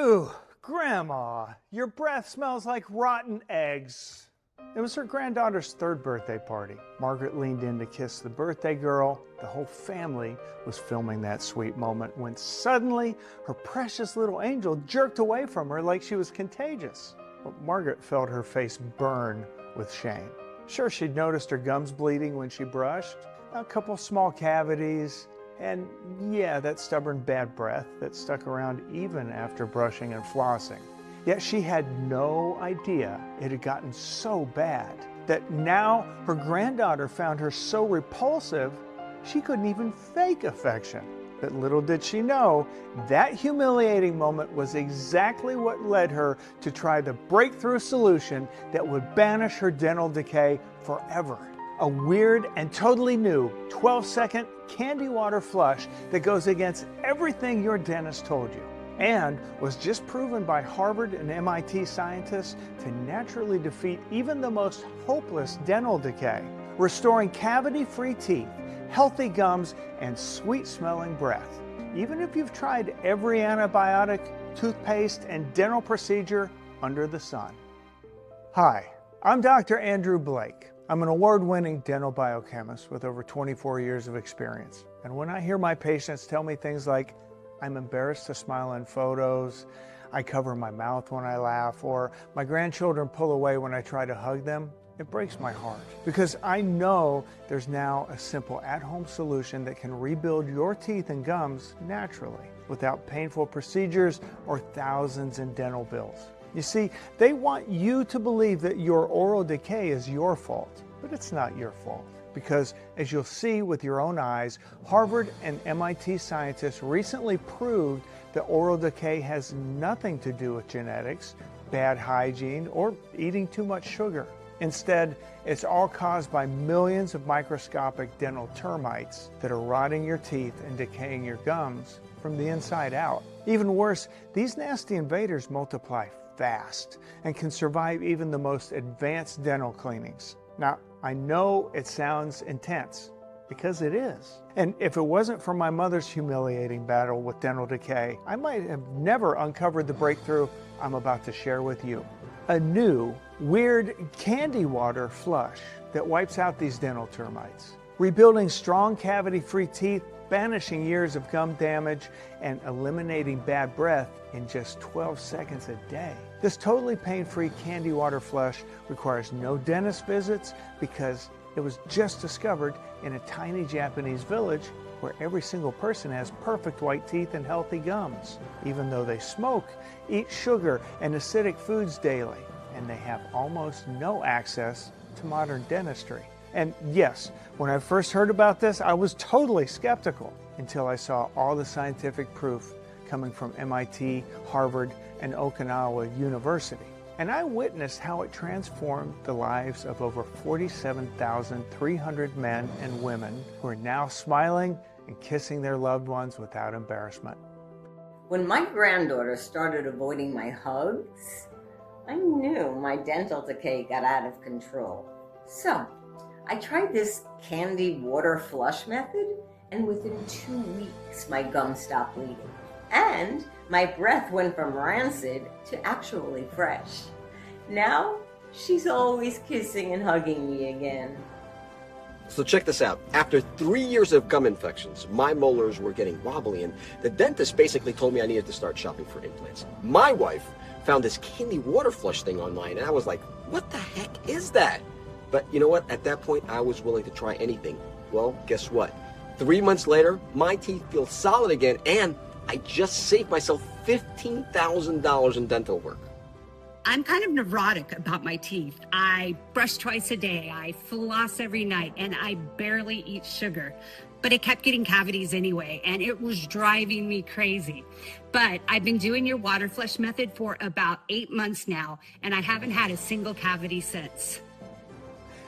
Ooh, Grandma, your breath smells like rotten eggs. It was her granddaughter's third birthday party. Margaret leaned in to kiss the birthday girl. The whole family was filming that sweet moment when suddenly her precious little angel jerked away from her like she was contagious. But Margaret felt her face burn with shame. Sure, she'd noticed her gums bleeding when she brushed, a couple small cavities, and yeah, that stubborn bad breath that stuck around even after brushing and flossing. Yet she had no idea it had gotten so bad that now her granddaughter found her so repulsive she couldn't even fake affection. But little did she know, that humiliating moment was exactly what led her to try the breakthrough solution that would banish her dental decay forever. A weird and totally new 12-second candy water flush that goes against everything your dentist told you, and was just proven by Harvard and MIT scientists to naturally defeat even the most hopeless dental decay, restoring cavity-free teeth, healthy gums, and sweet-smelling breath. Even if you've tried every antibiotic, toothpaste, and dental procedure under the sun. Hi, I'm Dr. Andrew Blake. I'm an award-winning dental biochemist with over 24 years of experience. And when I hear my patients tell me things like, I'm embarrassed to smile in photos, I cover my mouth when I laugh, or my grandchildren pull away when I try to hug them, it breaks my heart. Because I know there's now a simple at-home solution that can rebuild your teeth and gums naturally, without painful procedures or thousands in dental bills. You see, they want you to believe that your oral decay is your fault, but it's not your fault. Because as you'll see with your own eyes, Harvard and MIT scientists recently proved that oral decay has nothing to do with genetics, bad hygiene, or eating too much sugar. Instead, it's all caused by millions of microscopic dental termites that are rotting your teeth and decaying your gums from the inside out. Even worse, these nasty invaders multiply fast and can survive even the most advanced dental cleanings. Now, I know it sounds intense, because it is. And if it wasn't for my mother's humiliating battle with dental decay, I might have never uncovered the breakthrough I'm about to share with you. A new, weird candy water flush that wipes out these dental termites, rebuilding strong cavity-free teeth, banishing years of gum damage, and eliminating bad breath in just 12 seconds a day. This totally pain-free candy water flush requires no dentist visits because it was just discovered in a tiny Japanese village where every single person has perfect white teeth and healthy gums, even though they smoke, eat sugar and acidic foods daily, and they have almost no access to modern dentistry. And yes, when I first heard about this, I was totally skeptical until I saw all the scientific proof coming from MIT, Harvard, and Okinawa University. And I witnessed how it transformed the lives of over 47,300 men and women who are now smiling and kissing their loved ones without embarrassment. When my granddaughter started avoiding my hugs, I knew my dental decay got out of control. So, I tried this candy water flush method, and within 2 weeks, my gums stopped bleeding. And my breath went from rancid to actually fresh. Now, she's always kissing and hugging me again. So check this out. After 3 years of gum infections, my molars were getting wobbly, and the dentist basically told me I needed to start shopping for implants. My wife found this candy water flush thing online, and I was like, what the heck is that? But you know what? At that point, I was willing to try anything. Well, guess what? 3 months later, my teeth feel solid again, and I just saved myself $15,000 in dental work. I'm kind of neurotic about my teeth. I brush twice a day, I floss every night, and I barely eat sugar. But I kept getting cavities anyway, and it was driving me crazy. But I've been doing your water flush method for about 8 months now, and I haven't had a single cavity since.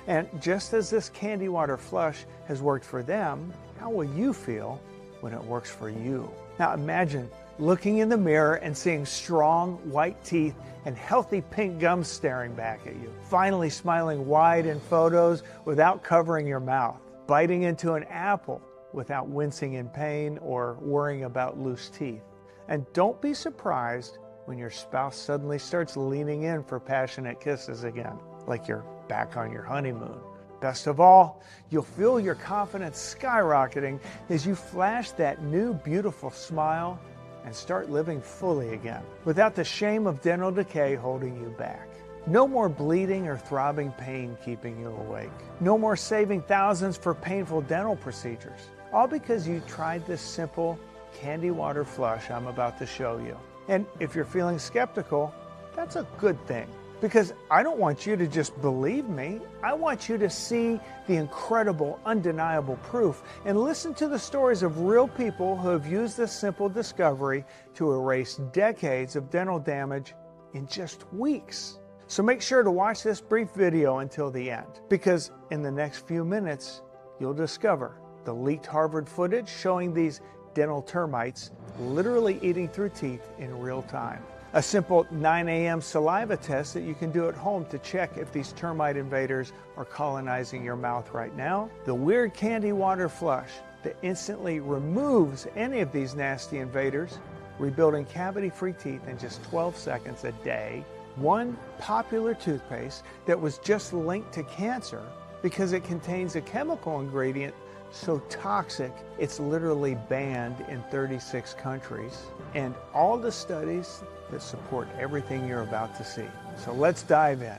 And just as this candy water flush has worked for them, how will you feel when it works for you? Now imagine looking in the mirror and seeing strong white teeth and healthy pink gums staring back at you. Finally smiling wide in photos without covering your mouth. Biting into an apple without wincing in pain or worrying about loose teeth. And don't be surprised when your spouse suddenly starts leaning in for passionate kisses again, like you're back on your honeymoon. Best of all, you'll feel your confidence skyrocketing as you flash that new beautiful smile and start living fully again, without the shame of dental decay holding you back. No more bleeding or throbbing pain keeping you awake. No more saving thousands for painful dental procedures. All because you tried this simple candy water flush I'm about to show you. And if you're feeling skeptical, that's a good thing. Because I don't want you to just believe me. I want you to see the incredible, undeniable proof and listen to the stories of real people who have used this simple discovery to erase decades of dental damage in just weeks. So make sure to watch this brief video until the end, because in the next few minutes, you'll discover the leaked Harvard footage showing these dental termites literally eating through teeth in real time. A simple 9 a.m. saliva test that you can do at home to check if these termite invaders are colonizing your mouth right now. The weird candy water flush that instantly removes any of these nasty invaders, rebuilding cavity-free teeth in just 12 seconds a day. One popular toothpaste that was just linked to cancer because it contains a chemical ingredient so toxic it's literally banned in 36 countries, and all the studies that support everything you're about to see. So let's dive in.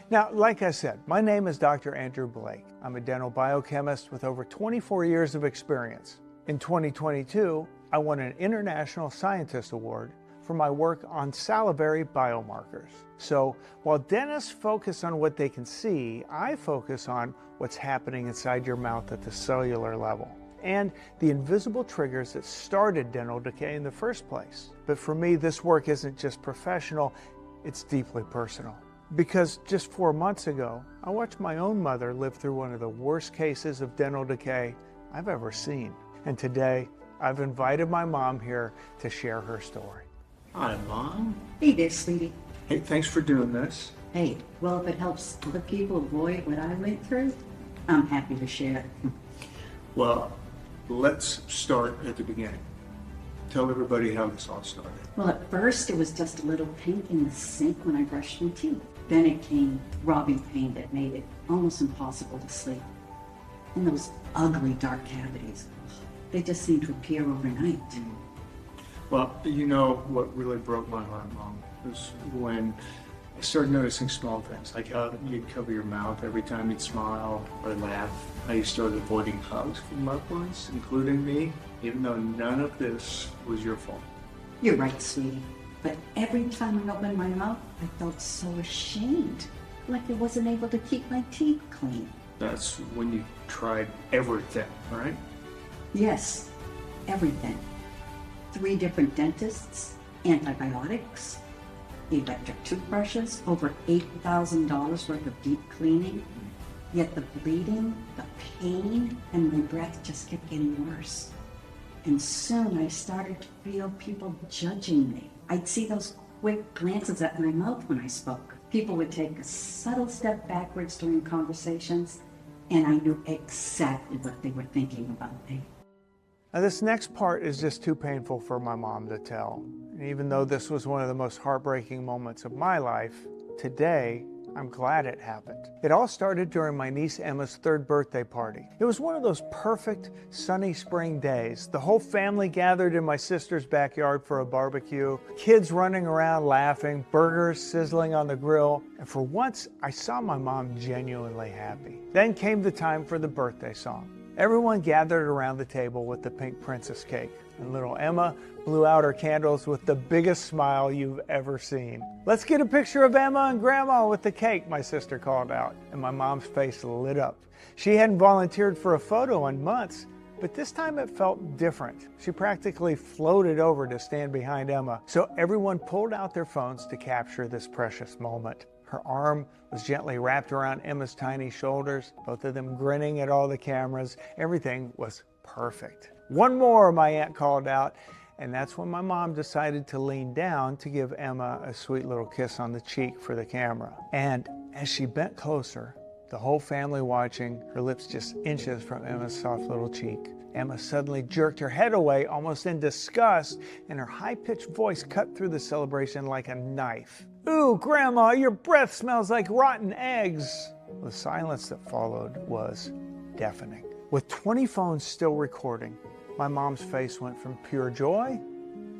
Now, like I said, my name is Dr. Andrew Blake. I'm a dental biochemist with over 24 years of experience. In 2022, I won an International Scientist Award for my work on salivary biomarkers. So while dentists focus on what they can see, I focus on what's happening inside your mouth at the cellular level and the invisible triggers that started dental decay in the first place. But for me, this work isn't just professional, it's deeply personal. Because just 4 months ago, I watched my own mother live through one of the worst cases of dental decay I've ever seen. And today, I've invited my mom here to share her story. Hi, Mom. Hey there, sweetie. Hey, thanks for doing this. Hey, well, if it helps other people avoid what I went through, I'm happy to share. Well, let's start at the beginning. Tell everybody how this all started. Well, at first it was just a little pink in the sink when I brushed my teeth. Then it came robbing pain that made it almost impossible to sleep. And those ugly dark cavities, they just seemed to appear overnight. Well, you know what really broke my heart, Mom, was when I started noticing small things, like how you'd cover your mouth every time you'd smile or laugh, how you started avoiding hugs from loved ones, including me, even though none of this was your fault. You're right, sweetie. But every time I opened my mouth, I felt so ashamed, like I wasn't able to keep my teeth clean. That's when you tried everything, right? Yes, everything. 3 different dentists, antibiotics, electric toothbrushes, over $8,000 worth of deep cleaning. Yet the bleeding, the pain, and my breath just kept getting worse. And soon I started to feel people judging me. I'd see those quick glances at my mouth when I spoke. People would take a subtle step backwards during conversations, and I knew exactly what they were thinking about me. Now, this next part is just too painful for my mom to tell. And even though this was one of the most heartbreaking moments of my life, today, I'm glad it happened. It all started during my niece Emma's 3rd birthday party. It was one of those perfect sunny spring days. The whole family gathered in my sister's backyard for a barbecue, kids running around laughing, burgers sizzling on the grill, and for once, I saw my mom genuinely happy. Then came the time for the birthday song. Everyone gathered around the table with the pink princess cake, and little Emma blew out her candles with the biggest smile you've ever seen. "Let's get a picture of Emma and Grandma with the cake," my sister called out, and my mom's face lit up. She hadn't volunteered for a photo in months, but this time it felt different. She practically floated over to stand behind Emma, so everyone pulled out their phones to capture this precious moment. Her arm was gently wrapped around Emma's tiny shoulders, both of them grinning at all the cameras. Everything was perfect. "One more," my aunt called out, and that's when my mom decided to lean down to give Emma a sweet little kiss on the cheek for the camera. And as she bent closer, the whole family watching, her lips just inches from Emma's soft little cheek. Emma suddenly jerked her head away, almost in disgust, and her high-pitched voice cut through the celebration like a knife. "Ooh, Grandma, your breath smells like rotten eggs." The silence that followed was deafening. With 20 phones still recording, my mom's face went from pure joy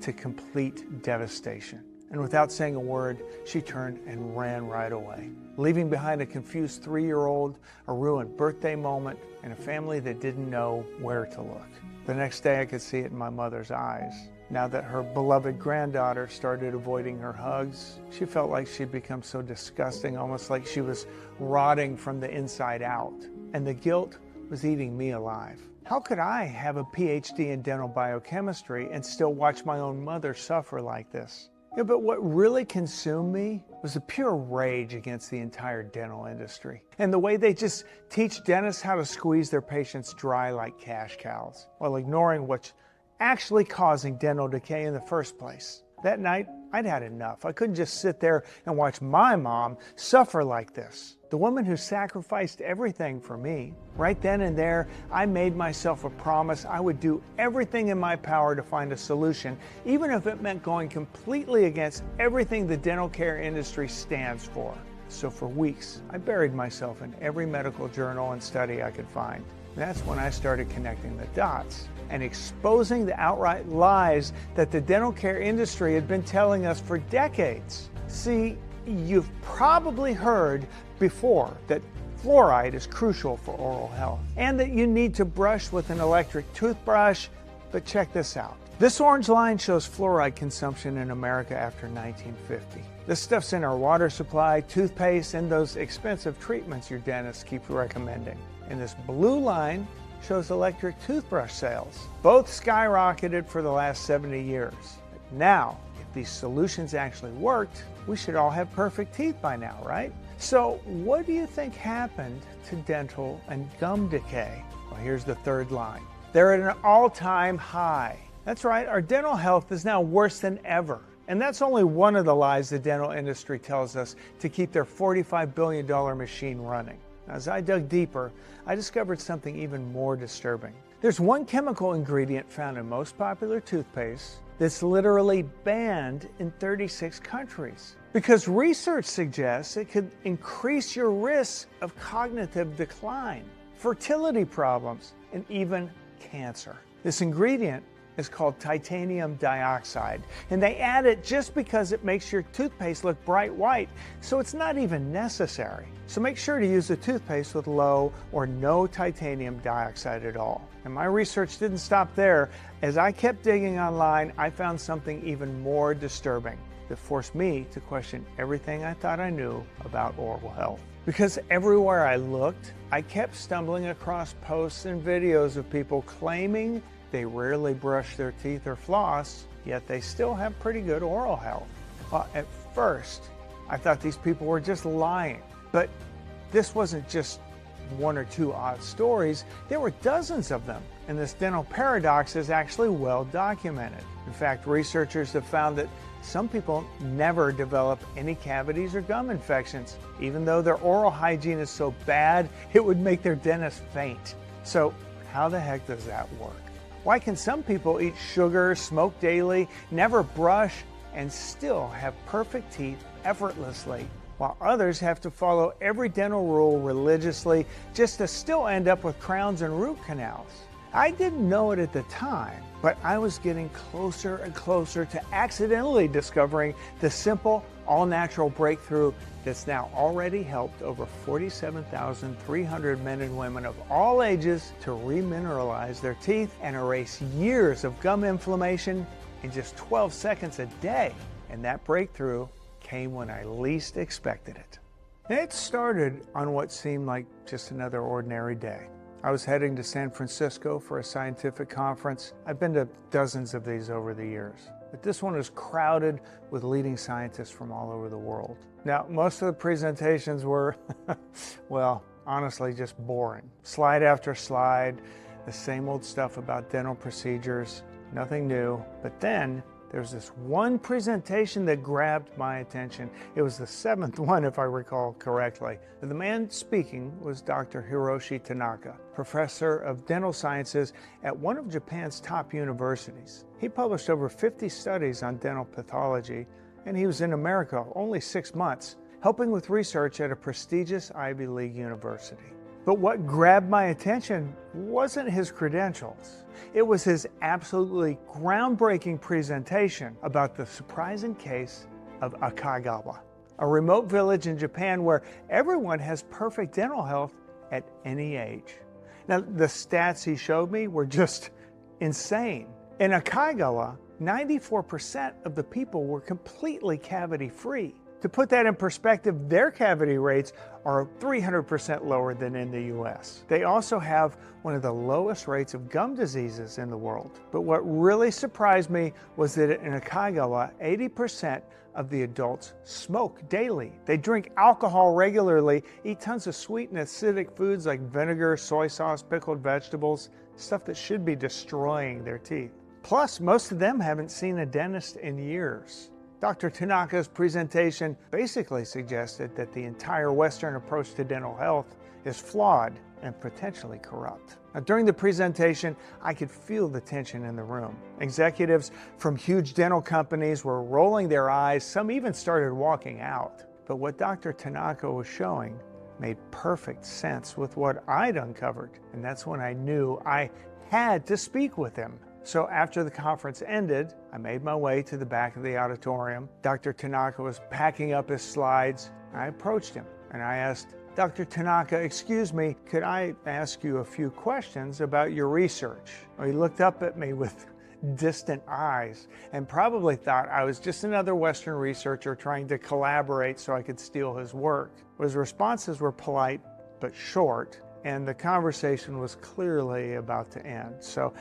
to complete devastation. And without saying a word, she turned and ran right away, leaving behind a confused 3-year-old, a ruined birthday moment, and a family that didn't know where to look. The next day I could see it in my mother's eyes. Now that her beloved granddaughter started avoiding her hugs, she felt like she'd become so disgusting, almost like she was rotting from the inside out. And the guilt was eating me alive. How could I have a PhD in dental biochemistry and still watch my own mother suffer like this? Yeah, but what really consumed me was the pure rage against the entire dental industry and the way they just teach dentists how to squeeze their patients dry like cash cows while ignoring what's actually causing dental decay in the first place. That night, I'd had enough. I couldn't just sit there and watch my mom suffer like this. The woman who sacrificed everything for me. Right then and there, I made myself a promise I would do everything in my power to find a solution, even if it meant going completely against everything the dental care industry stands for. So for weeks, I buried myself in every medical journal and study I could find. That's when I started connecting the dots and exposing the outright lies that the dental care industry had been telling us for decades. See, you've probably heard before that fluoride is crucial for oral health and that you need to brush with an electric toothbrush, but check this out. This orange line shows fluoride consumption in America after 1950. This stuff's in our water supply, toothpaste, and those expensive treatments your dentist keeps recommending. And this blue line shows electric toothbrush sales. Both skyrocketed for the last 70 years. Now, if these solutions actually worked, we should all have perfect teeth by now, right? So what do you think happened to dental and gum decay? Well, here's the third line. They're at an all-time high. That's right, our dental health is now worse than ever. And that's only one of the lies the dental industry tells us to keep their $45 billion machine running. As I dug deeper, I discovered something even more disturbing. There's one chemical ingredient found in most popular toothpaste that's literally banned in 36 countries. Because research suggests it could increase your risk of cognitive decline, fertility problems, and even cancer. This ingredient is called titanium dioxide, and they add it just because it makes your toothpaste look bright white, so it's not even necessary. So make sure to use a toothpaste with low or no titanium dioxide at all. And my research didn't stop there. As I kept digging online, I found something even more disturbing that forced me to question everything I thought I knew about oral health. Because everywhere I looked, I kept stumbling across posts and videos of people claiming they rarely brush their teeth or floss, yet they still have pretty good oral health. Well, at first, I thought these people were just lying. But this wasn't just one or two odd stories. There were dozens of them, and this dental paradox is actually well documented. In fact, researchers have found that some people never develop any cavities or gum infections, even though their oral hygiene is so bad it would make their dentist faint. So how the heck does that work? Why can some people eat sugar, smoke daily, never brush, and still have perfect teeth effortlessly, while others have to follow every dental rule religiously just to still end up with crowns and root canals? I didn't know it at the time, but I was getting closer and closer to accidentally discovering the simple, all-natural breakthrough that's now already helped over 47,300 men and women of all ages to remineralize their teeth and erase years of gum inflammation in just 12 seconds a day. And that breakthrough came when I least expected it. It started on what seemed like just another ordinary day. I was heading to San Francisco for a scientific conference. I've been to dozens of these over the years, but this one is crowded with leading scientists from all over the world. Now, most of the presentations were, well, honestly, just boring. Slide after slide, the same old stuff about dental procedures, nothing new. But then There's this one presentation that grabbed my attention. It was the 7th one, if I recall correctly. The man speaking was Dr. Hiroshi Tanaka, professor of dental sciences at one of Japan's top universities. He published over 50 studies on dental pathology, and he was in America only 6 months, helping with research at a prestigious Ivy League university. But what grabbed my attention wasn't his credentials. It was his absolutely groundbreaking presentation about the surprising case of Akagawa, a remote village in Japan where everyone has perfect dental health at any age. Now, the stats he showed me were just insane. In Akagawa, 94% of the people were completely cavity-free. To put that in perspective, their cavity rates are 300% lower than in the US. They also have one of the lowest rates of gum diseases in the world. But what really surprised me was that in Akagawa, 80% of the adults smoke daily. They drink alcohol regularly, eat tons of sweet and acidic foods like vinegar, soy sauce, pickled vegetables, stuff that should be destroying their teeth. Plus, most of them haven't seen a dentist in years. Dr. Tanaka's presentation basically suggested that the entire Western approach to dental health is flawed and potentially corrupt. Now, during the presentation, I could feel the tension in the room. Executives from huge dental companies were rolling their eyes, some even started walking out. But what Dr. Tanaka was showing made perfect sense with what I'd uncovered, and that's when I knew I had to speak with him. So after the conference ended, I made my way to the back of the auditorium. Dr. Tanaka was packing up his slides. I approached him and I asked, Dr. Tanaka, excuse me, could I ask you a few questions about your research? Well, he looked up at me with distant eyes and probably thought I was just another Western researcher trying to collaborate so I could steal his work. His responses were polite but short, and the conversation was clearly about to end. So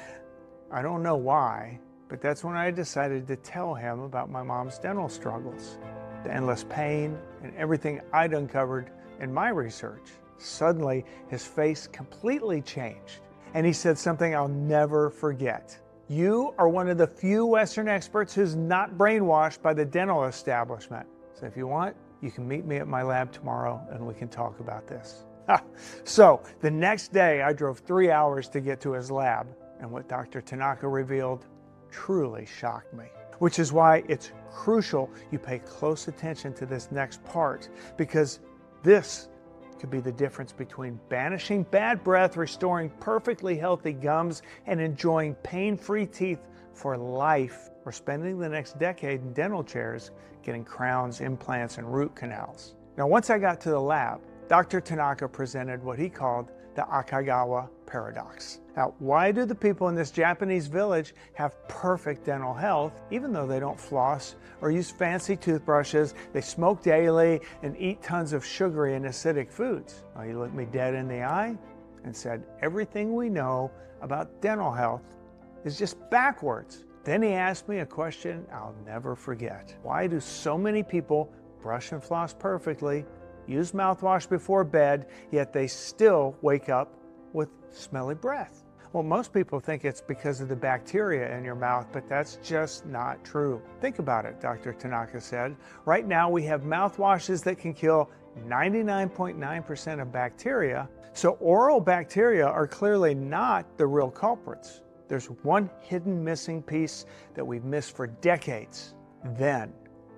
I don't know why, but that's when I decided to tell him about my mom's dental struggles, the endless pain, and everything I'd uncovered in my research. Suddenly, his face completely changed, and he said something I'll never forget. You are one of the few Western experts who's not brainwashed by the dental establishment. So if you want, you can meet me at my lab tomorrow and we can talk about this. So the next day, I drove 3 hours to get to his lab. And what Dr. Tanaka revealed truly shocked me, which is why it's crucial you pay close attention to this next part, because this could be the difference between banishing bad breath, restoring perfectly healthy gums, and enjoying pain-free teeth for life, or spending the next decade in dental chairs getting crowns, implants, and root canals. Now, once I got to the lab, Dr. Tanaka presented what he called the Akagawa paradox. Now, why do the people in this Japanese village have perfect dental health, even though they don't floss or use fancy toothbrushes, they smoke daily, and eat tons of sugary and acidic foods? Well, he looked me dead in the eye and said, everything we know about dental health is just backwards. Then he asked me a question I'll never forget. Why do so many people brush and floss perfectly, use mouthwash before bed, yet they still wake up with smelly breath? Well, most people think it's because of the bacteria in your mouth, but that's just not true. Think about it, Dr. Tanaka said. Right now we have mouthwashes that can kill 99.9% of bacteria, so oral bacteria are clearly not the real culprits. There's one hidden missing piece that we've missed for decades. Then,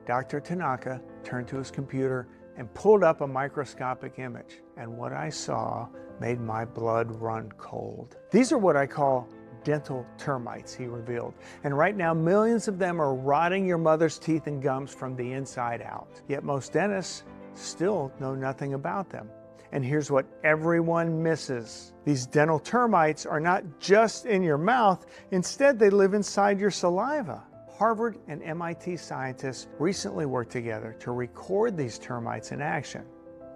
Dr. Tanaka turned to his computer and pulled up a microscopic image, and what I saw made my blood run cold. These are what I call dental termites, he revealed, and right now millions of them are rotting your mother's teeth and gums from the inside out. Yet most dentists still know nothing about them. And here's what everyone misses. These dental termites are not just in your mouth, instead they live inside your saliva. Harvard and MIT scientists recently worked together to record these termites in action.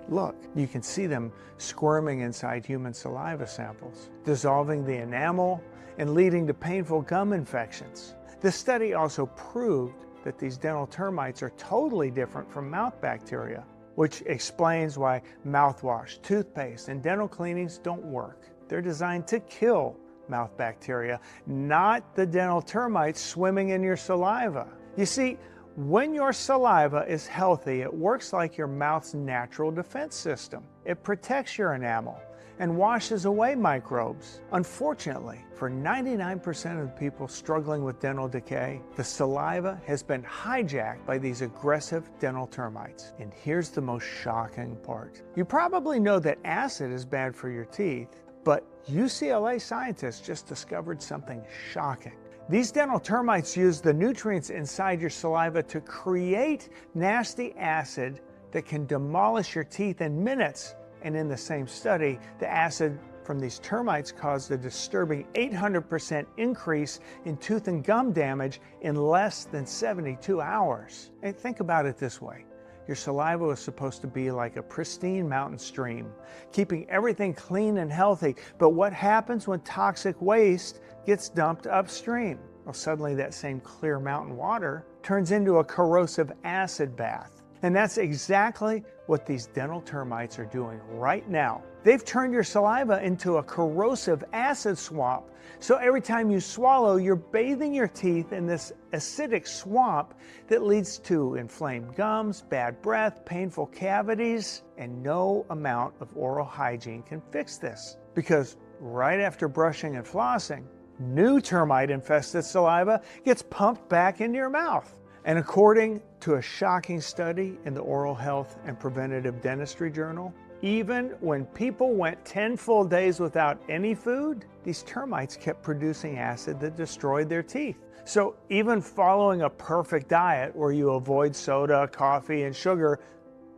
Look, you can see them squirming inside human saliva samples, dissolving the enamel and leading to painful gum infections. The study also proved that these dental termites are totally different from mouth bacteria, which explains why mouthwash, toothpaste, and dental cleanings don't work. They're designed to kill mouth bacteria, not the dental termites swimming in your saliva. You see, when your saliva is healthy, it works like your mouth's natural defense system. It protects your enamel and washes away microbes. Unfortunately, for 99% of the people struggling with dental decay, the saliva has been hijacked by these aggressive dental termites. And here's the most shocking part. You probably know that acid is bad for your teeth, but UCLA scientists just discovered something shocking. These dental termites use the nutrients inside your saliva to create nasty acid that can demolish your teeth in minutes. And in the same study, the acid from these termites caused a disturbing 800% increase in tooth and gum damage in less than 72 hours. And think about it this way. Your saliva was supposed to be like a pristine mountain stream, keeping everything clean and healthy. But what happens when toxic waste gets dumped upstream? Well, suddenly that same clear mountain water turns into a corrosive acid bath. And that's exactly what these dental termites are doing right now. They've turned your saliva into a corrosive acid swamp. So every time you swallow, you're bathing your teeth in this acidic swamp that leads to inflamed gums, bad breath, painful cavities, and no amount of oral hygiene can fix this. Because right after brushing and flossing, new termite-infested saliva gets pumped back into your mouth. And according to a shocking study in the Oral Health and Preventative Dentistry Journal, even when people went 10 full days without any food, these termites kept producing acid that destroyed their teeth. So even following a perfect diet where you avoid soda, coffee, and sugar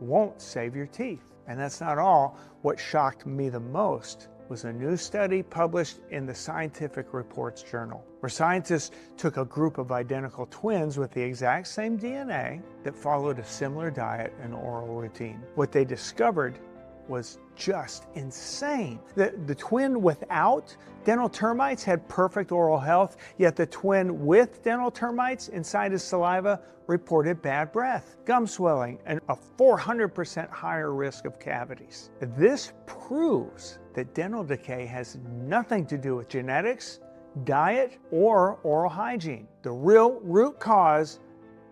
won't save your teeth. And that's not all. What shocked me the most was a new study published in the Scientific Reports Journal, where scientists took a group of identical twins with the exact same DNA that followed a similar diet and oral routine. What they discovered was just insane. The twin without dental termites had perfect oral health, yet the twin with dental termites inside his saliva reported bad breath, gum swelling, and a 400% higher risk of cavities. This proves that dental decay has nothing to do with genetics, diet, or oral hygiene. The real root cause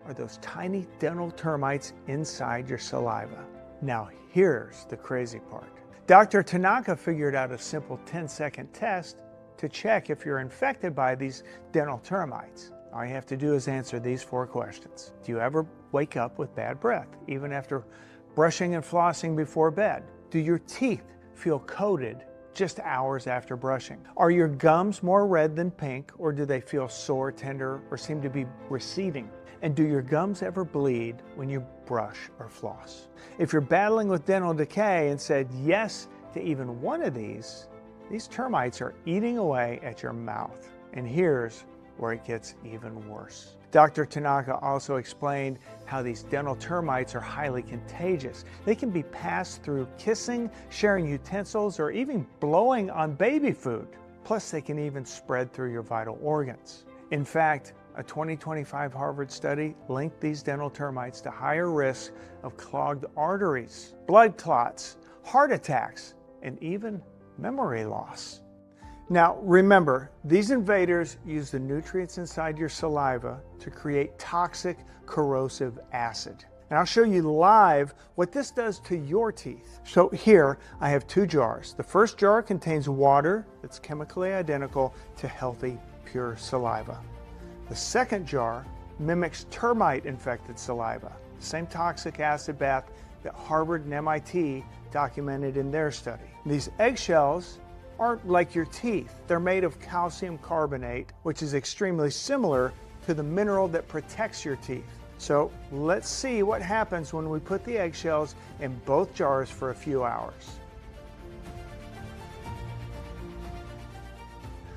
are those tiny dental termites inside your saliva. Now here's the crazy part. Dr. Tanaka figured out a simple 10-second test to check if you're infected by these dental termites. All you have to do is answer these 4 questions. Do you ever wake up with bad breath, even after brushing and flossing before bed? Do your teeth feel coated just hours after brushing? Are your gums more red than pink, or do they feel sore, tender, or seem to be receding? And do your gums ever bleed when you brush or floss? If you're battling with dental decay and said yes to even one of these termites are eating away at your mouth. And here's where it gets even worse. Dr. Tanaka also explained how these dental termites are highly contagious. They can be passed through kissing, sharing utensils, or even blowing on baby food. Plus, they can even spread through your vital organs. In fact, a 2025 Harvard study linked these dental termites to higher risks of clogged arteries, blood clots, heart attacks, and even memory loss. Now remember, these invaders use the nutrients inside your saliva to create toxic, corrosive acid. And I'll show you live what this does to your teeth. So here I have 2 jars. The first jar contains water that's chemically identical to healthy, pure saliva. The second jar mimics termite-infected saliva, the same toxic acid bath that Harvard and MIT documented in their study. These eggshells aren't like your teeth. They're made of calcium carbonate, which is extremely similar to the mineral that protects your teeth. So let's see what happens when we put the eggshells in both jars for a few hours.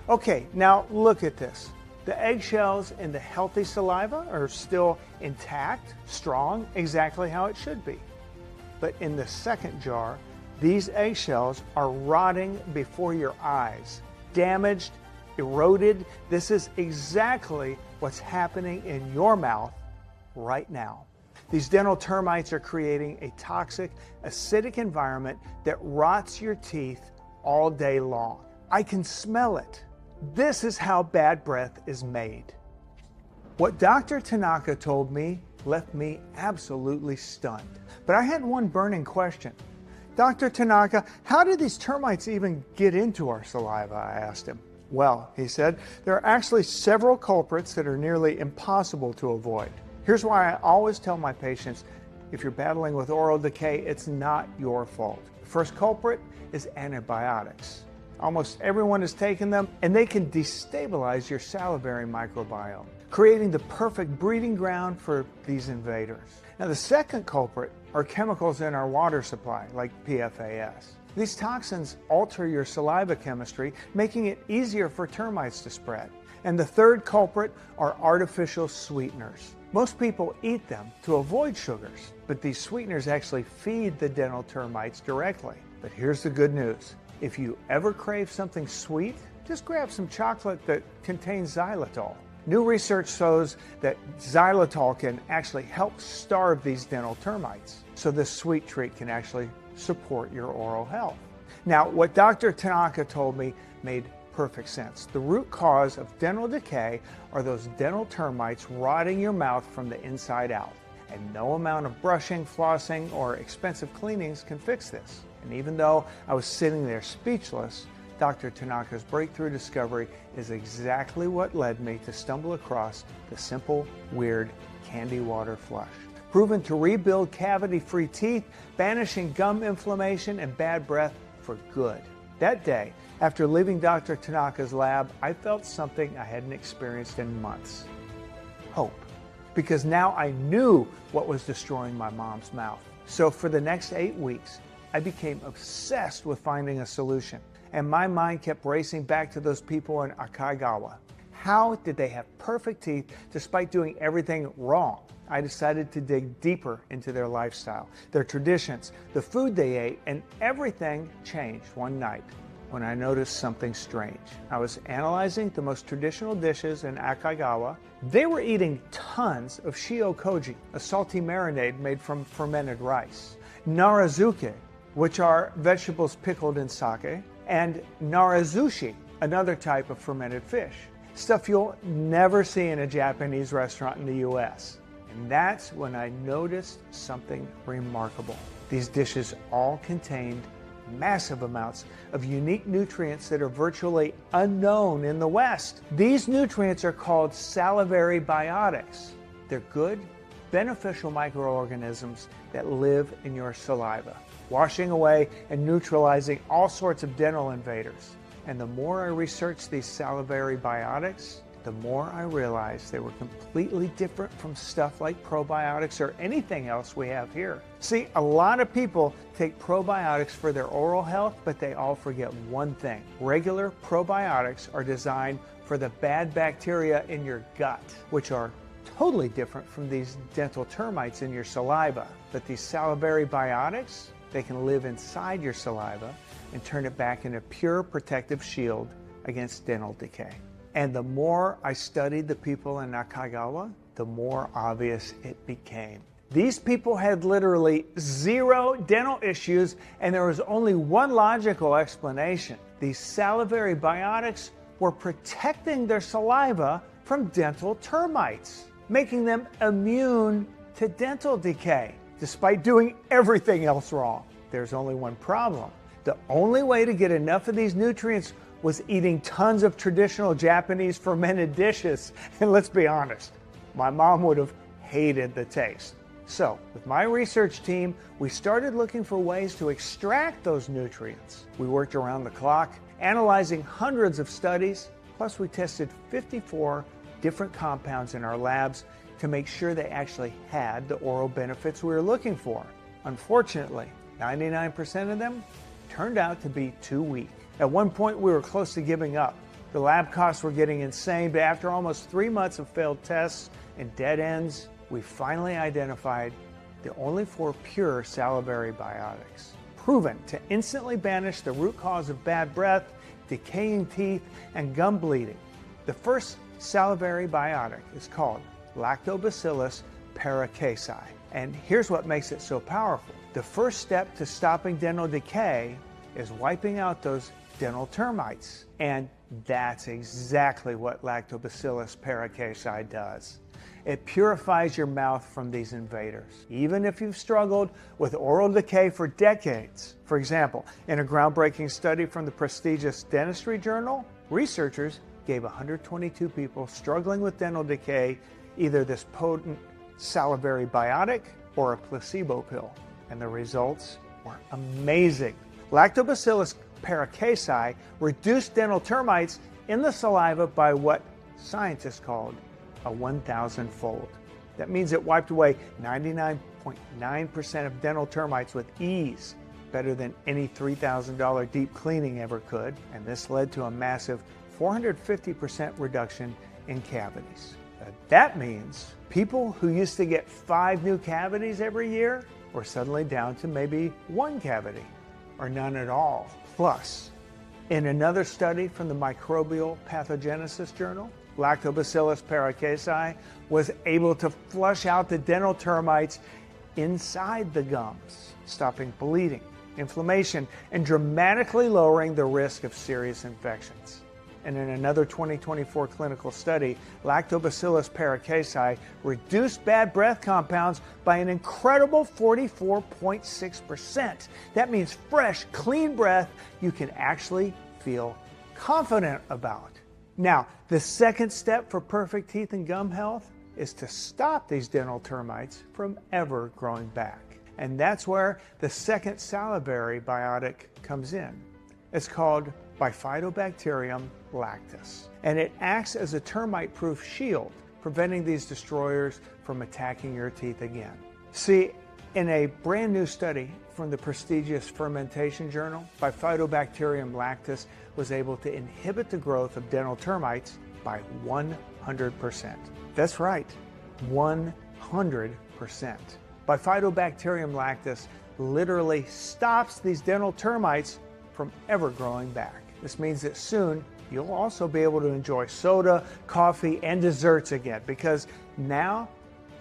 Okay, now look at this. The eggshells in the healthy saliva are still intact, strong, exactly how it should be. But in the second jar, these eggshells are rotting before your eyes, damaged, eroded. This is exactly what's happening in your mouth right now. These dental termites are creating a toxic, acidic environment that rots your teeth all day long. I can smell it. This is how bad breath is made. What Dr. Tanaka told me left me absolutely stunned. But I had one burning question. Dr. Tanaka, how did these termites even get into our saliva? I asked him. Well, he said, there are actually several culprits that are nearly impossible to avoid. Here's why I always tell my patients, if you're battling with oral decay, it's not your fault. The first culprit is antibiotics. Almost everyone has taken them, and they can destabilize your salivary microbiome, creating the perfect breeding ground for these invaders. Now, the second culprit are chemicals in our water supply, like PFAS. These toxins alter your saliva chemistry, making it easier for termites to spread. And the third culprit are artificial sweeteners. Most people eat them to avoid sugars, but these sweeteners actually feed the dental termites directly. But here's the good news. If you ever crave something sweet, just grab some chocolate that contains xylitol. New research shows that xylitol can actually help starve these dental termites, so this sweet treat can actually support your oral health. Now, what Dr. Tanaka told me made perfect sense. The root cause of dental decay are those dental termites rotting your mouth from the inside out. And no amount of brushing, flossing, or expensive cleanings can fix this. And even though I was sitting there speechless, Dr. Tanaka's breakthrough discovery is exactly what led me to stumble across the simple, weird candy water flush. Proven to rebuild cavity-free teeth, banishing gum inflammation and bad breath for good. That day, after leaving Dr. Tanaka's lab, I felt something I hadn't experienced in months. Hope. Because now I knew what was destroying my mom's mouth. So for the next 8 weeks, I became obsessed with finding a solution. And my mind kept racing back to those people in Akagawa. How did they have perfect teeth despite doing everything wrong? I decided to dig deeper into their lifestyle, their traditions, the food they ate, and everything changed one night when I noticed something strange. I was analyzing the most traditional dishes in Akagawa. They were eating tons of shio-koji, a salty marinade made from fermented rice, narazuke, which are vegetables pickled in sake, and narazushi, another type of fermented fish. Stuff you'll never see in a Japanese restaurant in the US. And that's when I noticed something remarkable. These dishes all contained massive amounts of unique nutrients that are virtually unknown in the West. These nutrients are called salivary biotics. They're good, beneficial microorganisms that live in your saliva, washing away and neutralizing all sorts of dental invaders. And the more I researched these salivary biotics, the more I realized they were completely different from stuff like probiotics or anything else we have here. See, a lot of people take probiotics for their oral health, but they all forget one thing. Regular probiotics are designed for the bad bacteria in your gut, which are totally different from these dental termites in your saliva. But these salivary biotics, they can live inside your saliva and turn it back into a pure protective shield against dental decay. And the more I studied the people in Nakagawa, the more obvious it became. These people had literally zero dental issues, and there was only one logical explanation. These salivary biotics were protecting their saliva from dental termites, making them immune to dental decay, despite doing everything else wrong. There's only one problem. The only way to get enough of these nutrients was eating tons of traditional Japanese fermented dishes. And let's be honest, my mom would have hated the taste. So, with my research team, we started looking for ways to extract those nutrients. We worked around the clock, analyzing hundreds of studies, plus we tested 54 different compounds in our labs to make sure they actually had the oral benefits we were looking for. Unfortunately, 99% of them turned out to be too weak. At one point, we were close to giving up. The lab costs were getting insane, but after almost 3 months of failed tests and dead ends, we finally identified the only 4 pure salivary biotics, proven to instantly banish the root cause of bad breath, decaying teeth, and gum bleeding. The first salivary biotic is called Lactobacillus paracasi. And here's what makes it so powerful. The first step to stopping dental decay is wiping out those dental termites. And That's exactly what Lactobacillus paracasi does. It purifies your mouth from these invaders, even if you've struggled with oral decay for decades. For example, in a groundbreaking study from the prestigious Dentistry Journal, researchers gave 122 people struggling with dental decay either this potent salivary biotic or a placebo pill, and the results were amazing. Lactobacillus paracasi reduced dental termites in the saliva by what scientists called a 1,000-fold. That means it wiped away 99.9% of dental termites with ease, better than any $3,000 deep cleaning ever could, and this led to a massive 450% reduction in cavities. That means people who used to get 5 new cavities every year were suddenly down to maybe 1 cavity, or none at all. Plus, in another study from the Microbial Pathogenesis Journal, Lactobacillus paracasi was able to flush out the dental termites inside the gums, stopping bleeding, inflammation, and dramatically lowering the risk of serious infections. And in another 2024 clinical study, Lactobacillus paracasi reduced bad breath compounds by an incredible 44.6%. That means fresh, clean breath you can actually feel confident about. Now, the second step for perfect teeth and gum health is to stop these dental termites from ever growing back. And that's where the second salivary biotic comes in. It's called Bifidobacterium lactis, and it acts as a termite-proof shield, preventing these destroyers from attacking your teeth again. See, in a brand new study from the prestigious Fermentation Journal, Bifidobacterium lactis was able to inhibit the growth of dental termites by 100%. That's right, 100%. Bifidobacterium lactis literally stops these dental termites from ever growing back. This means that soon you'll also be able to enjoy soda, coffee, and desserts again, because now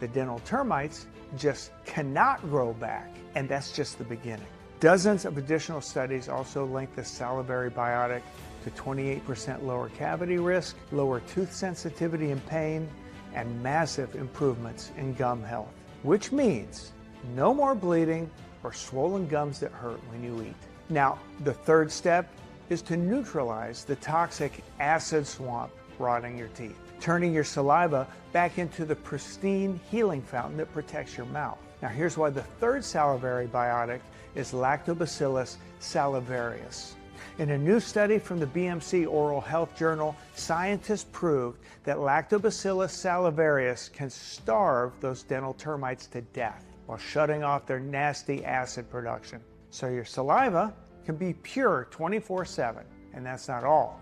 the dental termites just cannot grow back, and that's just the beginning. Dozens of additional studies also link the salivary biotic to 28% lower cavity risk, lower tooth sensitivity and pain, and massive improvements in gum health, which means no more bleeding or swollen gums that hurt when you eat. Now, the third step is to neutralize the toxic acid swamp rotting your teeth, turning your saliva back into the pristine healing fountain that protects your mouth. Now, here's why the third salivary biotic is Lactobacillus salivarius. In a new study from the BMC Oral Health Journal, scientists proved that Lactobacillus salivarius can starve those dental termites to death while shutting off their nasty acid production. So your saliva can be pure 24/7, and that's not all.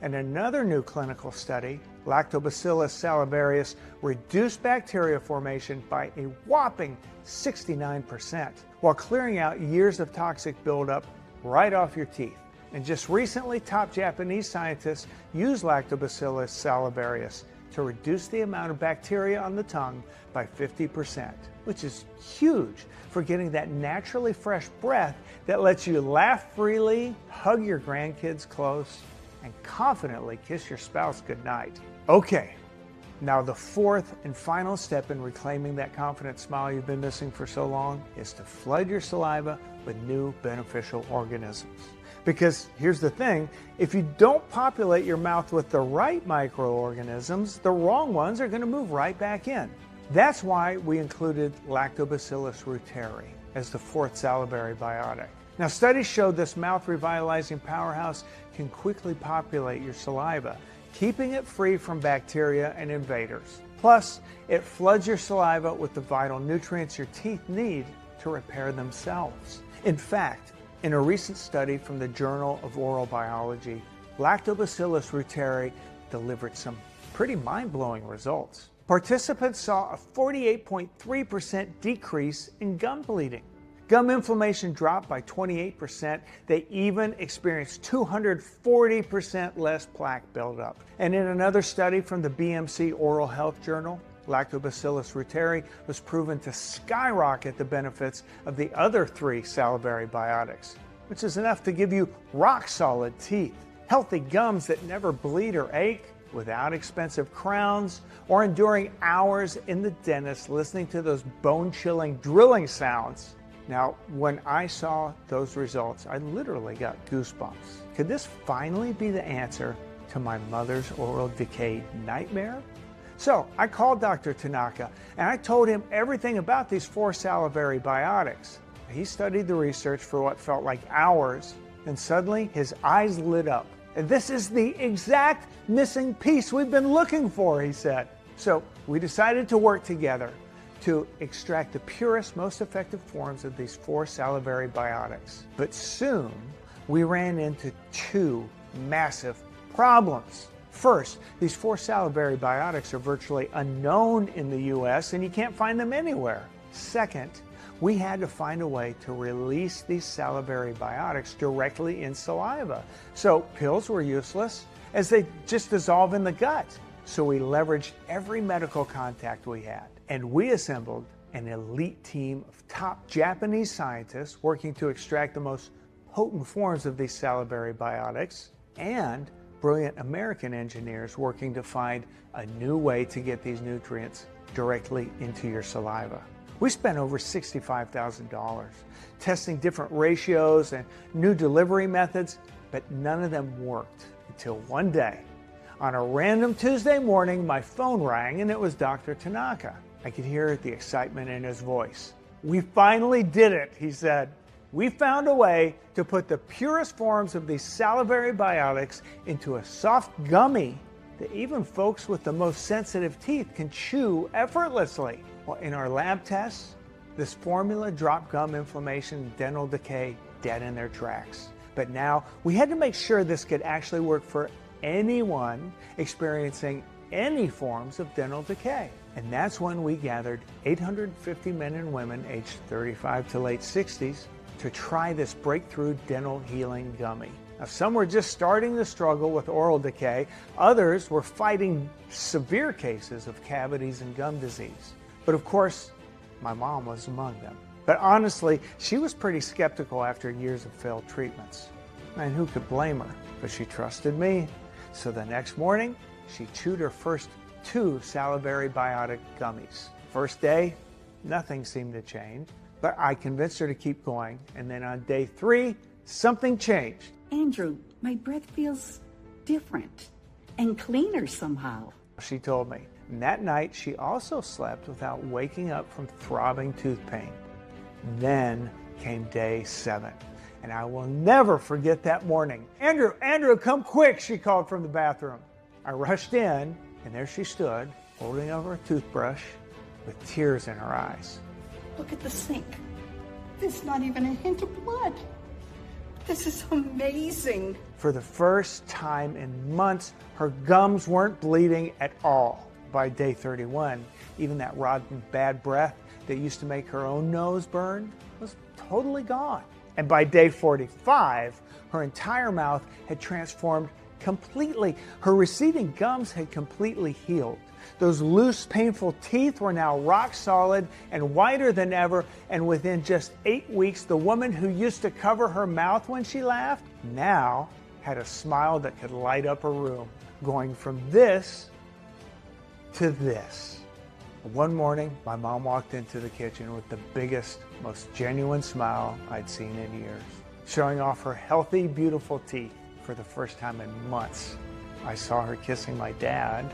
In another new clinical study, Lactobacillus salivarius reduced bacteria formation by a whopping 69%, while clearing out years of toxic buildup right off your teeth. And just recently, top Japanese scientists used Lactobacillus salivarius to reduce the amount of bacteria on the tongue by 50%, which is huge for getting that naturally fresh breath that lets you laugh freely, hug your grandkids close, and confidently kiss your spouse goodnight. Okay, now the fourth and final step in reclaiming that confident smile you've been missing for so long is to flood your saliva with new beneficial organisms. Because here's the thing, if you don't populate your mouth with the right microorganisms, the wrong ones are going to move right back in. That's why we included Lactobacillus reuteri as the fourth salivary biotic. Now, studies showed this mouth revitalizing powerhouse can quickly populate your saliva, keeping it free from bacteria and invaders. Plus, it floods your saliva with the vital nutrients your teeth need to repair themselves. In fact, in a recent study from the Journal of Oral Biology, Lactobacillus reuteri delivered some pretty mind-blowing results. Participants saw a 48.3% decrease in gum bleeding. Gum inflammation dropped by 28%. They even experienced 240% less plaque buildup. And in another study from the BMC Oral Health Journal, Lactobacillus reuteri was proven to skyrocket the benefits of the other three salivary biotics, which is enough to give you rock-solid teeth. Healthy gums that never bleed or ache, without expensive crowns, or enduring hours in the dentist listening to those bone-chilling drilling sounds. Now, when I saw those results, I literally got goosebumps. Could this finally be the answer to my mother's oral decay nightmare? So I called Dr. Tanaka and I told him everything about these 4 salivary biotics. He studied the research for what felt like hours, and suddenly his eyes lit up. And this is the exact missing piece we've been looking for, he said. So we decided to work together to extract the purest, most effective forms of these 4 salivary biotics. But soon we ran into 2 massive problems. First, these 4 salivary biotics are virtually unknown in the US and you can't find them anywhere. Second, we had to find a way to release these salivary biotics directly in saliva. So pills were useless as they just dissolve in the gut. So we leveraged every medical contact we had, and we assembled an elite team of top Japanese scientists working to extract the most potent forms of these salivary biotics, and brilliant American engineers working to find a new way to get these nutrients directly into your saliva. We spent over $65,000 testing different ratios and new delivery methods, but none of them worked until one day. On a random Tuesday morning, my phone rang and it was Dr. Tanaka. I could hear the excitement in his voice. "We finally did it," he said. "We found a way to put the purest forms of these salivary biotics into a soft gummy that even folks with the most sensitive teeth can chew effortlessly." Well, in our lab tests, this formula dropped gum inflammation and dental decay dead in their tracks. But now we had to make sure this could actually work for anyone experiencing any forms of dental decay. And that's when we gathered 850 men and women aged 35 to late 60s to try this breakthrough dental healing gummy. Now, some were just starting to struggle with oral decay. Others were fighting severe cases of cavities and gum disease. But of course, my mom was among them. But honestly, she was pretty skeptical after years of failed treatments. And who could blame her? But she trusted me. So the next morning, she chewed her first 2 salivary biotic gummies. First day, nothing seemed to change, but I convinced her to keep going. And then on day 3, something changed. Andrew, my breath feels different and cleaner somehow. She told me. And that night, she also slept without waking up from throbbing tooth pain. Then came day 7. And I will never forget that morning. Andrew, come quick," she called from the bathroom. I rushed in, and there she stood, holding over a toothbrush with tears in her eyes. Look at the sink. There's not even a hint of blood. This is amazing. For the first time in months, her gums weren't bleeding at all. By day 31, even that rotten bad breath that used to make her own nose burn was totally gone. And by day 45, her entire mouth had transformed completely. Her receding gums had completely healed. Those loose, painful teeth were now rock solid and whiter than ever, and within just 8 weeks, the woman who used to cover her mouth when she laughed now had a smile that could light up a room, going from this to this. One morning, my mom walked into the kitchen with the biggest, most genuine smile I'd seen in years, showing off her healthy, beautiful teeth for the first time in months. I saw her kissing my dad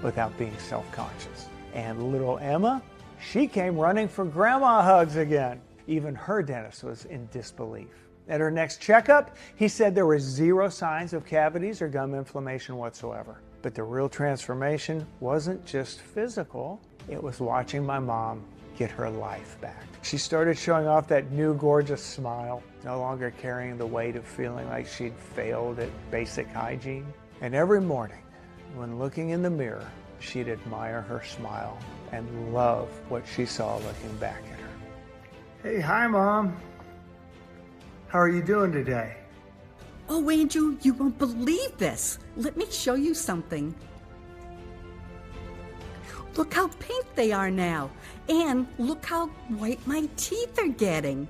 without being self-conscious. And little Emma, she came running for grandma hugs again. Even her dentist was in disbelief. At her next checkup, he said there were 0 signs of cavities or gum inflammation whatsoever. But the real transformation wasn't just physical, it was watching my mom get her life back. She started showing off that new gorgeous smile, no longer carrying the weight of feeling like she'd failed at basic hygiene. And every morning, when looking in the mirror, she'd admire her smile and love what she saw looking back at her. Hey, hi, Mom. How are you doing today? Oh, Andrew, you won't believe this. Let me show you something. Look how pink they are now. And look how white my teeth are getting.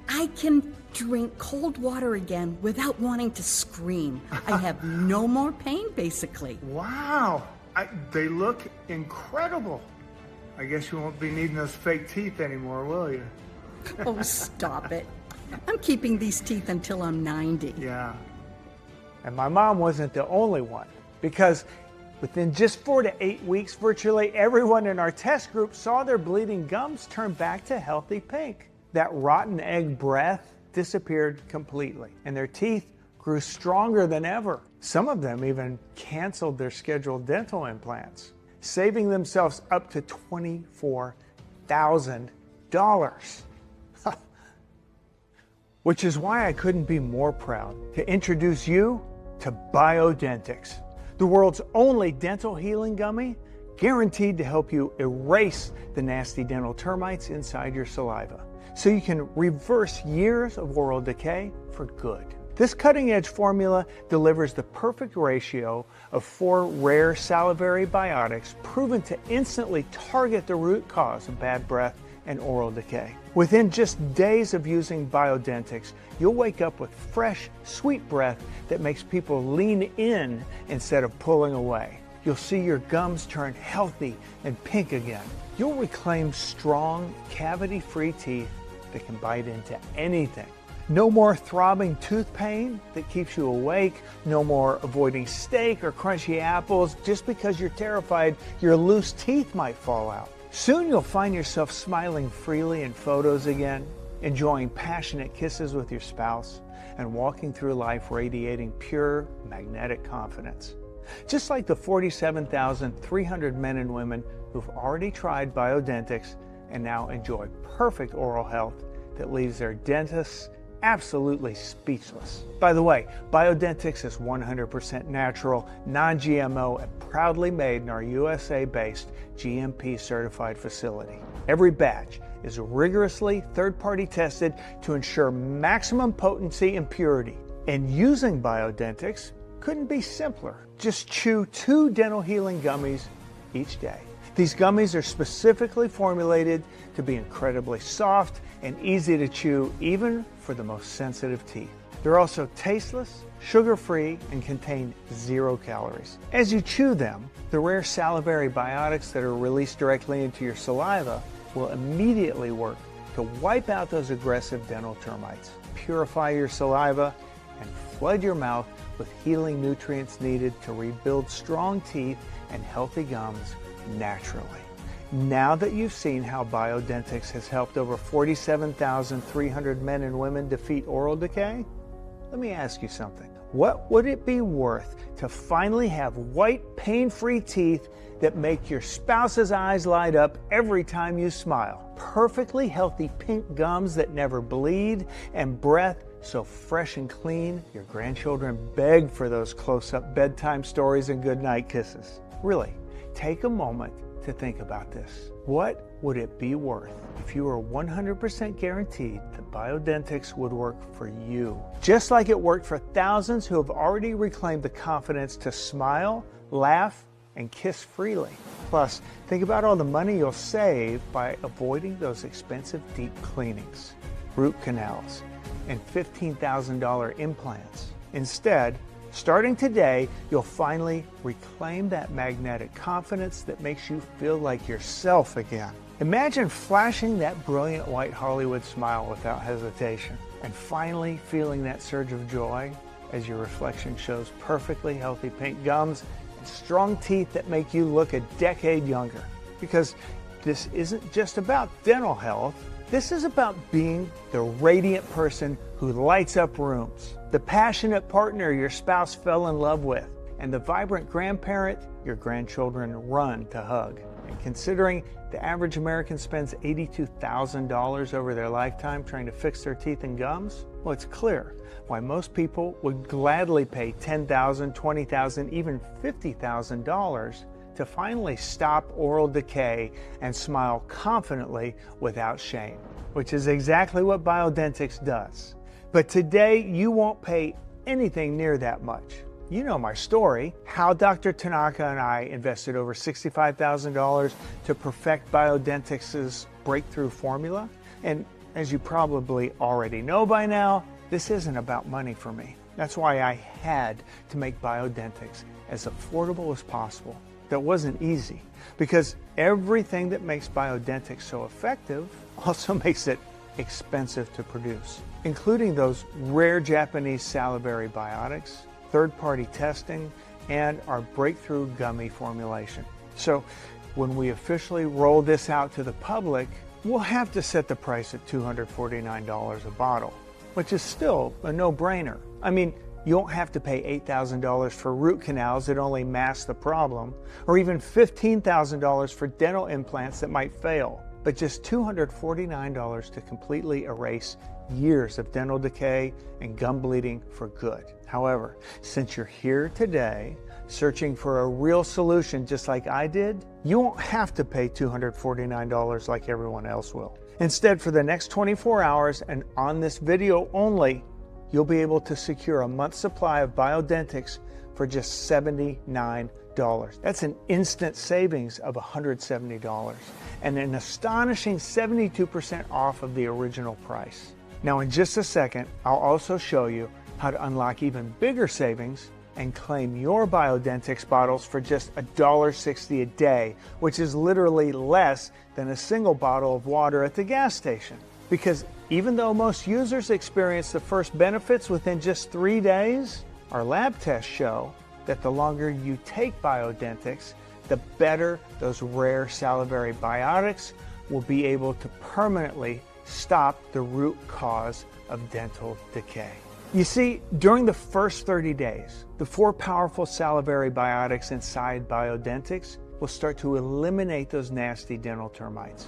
I can drink cold water again without wanting to scream. I have no more pain, basically. Wow, they look incredible. I guess you won't be needing those fake teeth anymore, will you? Oh, stop it. I'm keeping these teeth until I'm 90. Yeah. And my mom wasn't the only one, because within just 4 to 8 weeks, virtually everyone in our test group saw their bleeding gums turn back to healthy pink. That rotten egg breath disappeared completely, and their teeth grew stronger than ever. Some of them even canceled their scheduled dental implants, saving themselves up to $24,000. Which is why I couldn't be more proud to introduce you to Biodentix, the world's only dental healing gummy guaranteed to help you erase the nasty dental termites inside your saliva, so you can reverse years of oral decay for good. This cutting-edge formula delivers the perfect ratio of 4 rare salivary biotics proven to instantly target the root cause of bad breath and oral decay. Within just days of using Biodentix, you'll wake up with fresh, sweet breath that makes people lean in instead of pulling away. You'll see your gums turn healthy and pink again. You'll reclaim strong, cavity-free teeth that can bite into anything. No more throbbing tooth pain that keeps you awake. No more avoiding steak or crunchy apples just because you're terrified your loose teeth might fall out. Soon you'll find yourself smiling freely in photos again, enjoying passionate kisses with your spouse, and walking through life radiating pure, magnetic confidence. Just like the 47,300 men and women who've already tried Biodentix and now enjoy perfect oral health that leaves their dentists absolutely speechless. By the way, Biodentix is 100% natural, non-GMO, and proudly made in our USA-based GMP certified facility. Every batch is rigorously third-party tested to ensure maximum potency and purity. And using Biodentix couldn't be simpler. Just chew 2 dental healing gummies each day. These gummies are specifically formulated to be incredibly soft and easy to chew, even for the most sensitive teeth. They're also tasteless, sugar-free, and contain 0 calories. As you chew them, the rare salivary biotics that are released directly into your saliva will immediately work to wipe out those aggressive dental termites, purify your saliva, and flood your mouth with healing nutrients needed to rebuild strong teeth and healthy gums naturally. Now that you've seen how Biodentix has helped over 47,300 men and women defeat oral decay, let me ask you something. What would it be worth to finally have white, pain-free teeth that make your spouse's eyes light up every time you smile? Perfectly healthy pink gums that never bleed, and breath so fresh and clean your grandchildren beg for those close-up bedtime stories and goodnight kisses. Really, take a moment to think about this. What would it be worth if you were 100% guaranteed that Biodentix would work for you? Just like it worked for thousands who have already reclaimed the confidence to smile, laugh, and kiss freely. Plus, think about all the money you'll save by avoiding those expensive deep cleanings, root canals, and $15,000 implants. Instead, starting today, you'll finally reclaim that magnetic confidence that makes you feel like yourself again. Imagine flashing that brilliant white Hollywood smile without hesitation, and finally feeling that surge of joy as your reflection shows perfectly healthy pink gums and strong teeth that make you look a decade younger. Because this isn't just about dental health. This is about being the radiant person who lights up rooms, the passionate partner your spouse fell in love with, and the vibrant grandparent your grandchildren run to hug. And considering the average American spends $82,000 over their lifetime trying to fix their teeth and gums, well, it's clear why most people would gladly pay $10,000, $20,000, even $50,000 to finally stop oral decay and smile confidently without shame, which is exactly what Biodentix does. But today, you won't pay anything near that much. You know my story, how Dr. Tanaka and I invested over $65,000 to perfect Biodentix's breakthrough formula. And as you probably already know by now, this isn't about money for me. That's why I had to make Biodentix as affordable as possible. That wasn't easy, because everything that makes Biodentix so effective also makes it expensive to produce, including those rare Japanese salivary biotics, third-party testing, and our breakthrough gummy formulation. So when we officially roll this out to the public, we'll have to set the price at $249 a bottle, which is still a no-brainer. I mean, you don't have to pay $8,000 for root canals that only mask the problem, or even $15,000 for dental implants that might fail, but just $249 to completely erase years of dental decay and gum bleeding for good. However, since you're here today searching for a real solution just like I did, you won't have to pay $249 like everyone else will. Instead, for the next 24 hours and on this video only, you'll be able to secure a month's supply of Biodentix for just $79. That's an instant savings of $170 and an astonishing 72% off of the original price. Now in just a second, I'll also show you how to unlock even bigger savings and claim your Biodentix bottles for just $1.60 a day, which is literally less than a single bottle of water at the gas station. Because even though most users experience the first benefits within just 3 days, our lab tests show that the longer you take Biodentix, the better those rare salivary biotics will be able to permanently stop the root cause of dental decay. You see, during the first 30 days, the 4 powerful salivary biotics inside Biodentix will start to eliminate those nasty dental termites.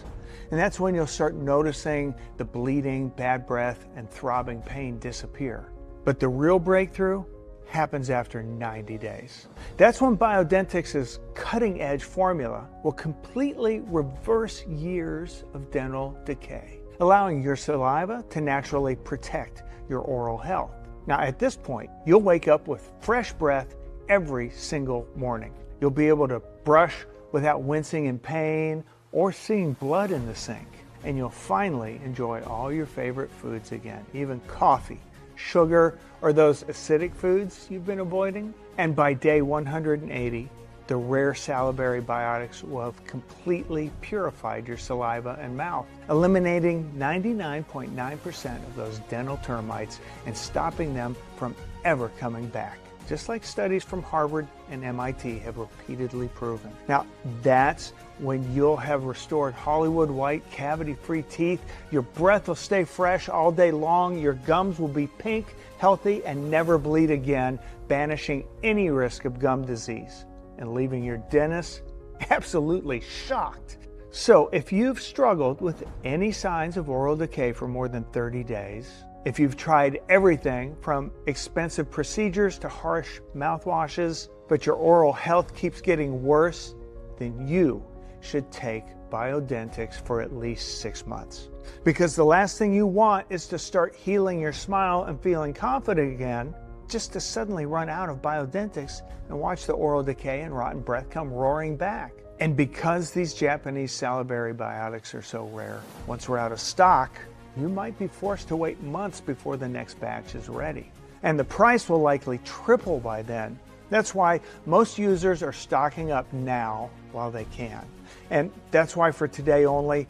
And that's when you'll start noticing the bleeding, bad breath, and throbbing pain disappear. But the real breakthrough happens after 90 days. That's when Biodentix's cutting-edge formula will completely reverse years of dental decay, allowing your saliva to naturally protect your oral health. Now at this point, you'll wake up with fresh breath every single morning. You'll be able to brush without wincing in pain or seeing blood in the sink. And you'll finally enjoy all your favorite foods again, even coffee, sugar, or those acidic foods you've been avoiding. And by day 180, the rare salivary biotics will have completely purified your saliva and mouth, eliminating 99.9% of those dental termites and stopping them from ever coming back, just like studies from Harvard and MIT have repeatedly proven. Now, that's when you'll have restored Hollywood white, cavity-free teeth, your breath will stay fresh all day long, your gums will be pink, healthy, and never bleed again, banishing any risk of gum disease and leaving your dentist absolutely shocked. So if you've struggled with any signs of oral decay for more than 30 days, if you've tried everything from expensive procedures to harsh mouthwashes, but your oral health keeps getting worse, then you should take Biodentix for at least 6 months. Because the last thing you want is to start healing your smile and feeling confident again, just to suddenly run out of Biodentix and watch the oral decay and rotten breath come roaring back. And because these Japanese salivary biotics are so rare, once we're out of stock, you might be forced to wait months before the next batch is ready. And the price will likely triple by then. That's why most users are stocking up now while they can. And that's why for today only,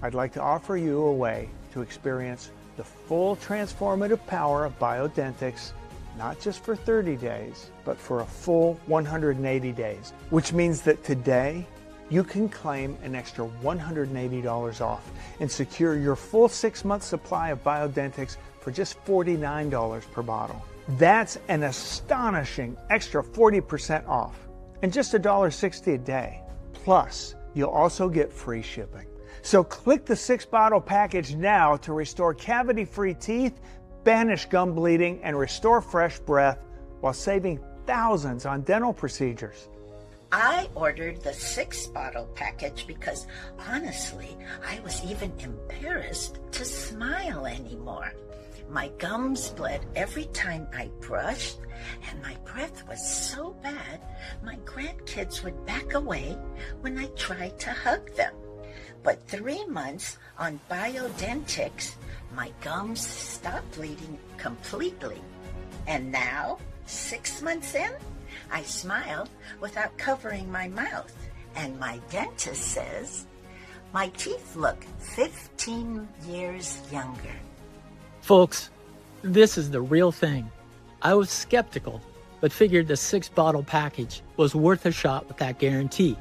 I'd like to offer you a way to experience the full transformative power of Biodentix, not just for 30 days, but for a full 180 days, which means that today you can claim an extra $180 off and secure your full 6-month supply of Biodentix for just $49 per bottle. That's an astonishing extra 40% off and just $1.60 a day. Plus, you'll also get free shipping. So click the 6-bottle package now to restore cavity-free teeth, banish gum bleeding, and restore fresh breath while saving thousands on dental procedures. I ordered the 6-bottle package because honestly, I was even embarrassed to smile anymore. My gums bled every time I brushed, and my breath was so bad, my grandkids would back away when I tried to hug them. But 3 months on Biodentix, my gums stopped bleeding completely. And now, 6 months in, I smile without covering my mouth. And my dentist says my teeth look 15 years younger. Folks, this is the real thing. I was skeptical, but figured the 6-bottle package was worth a shot with that guarantee.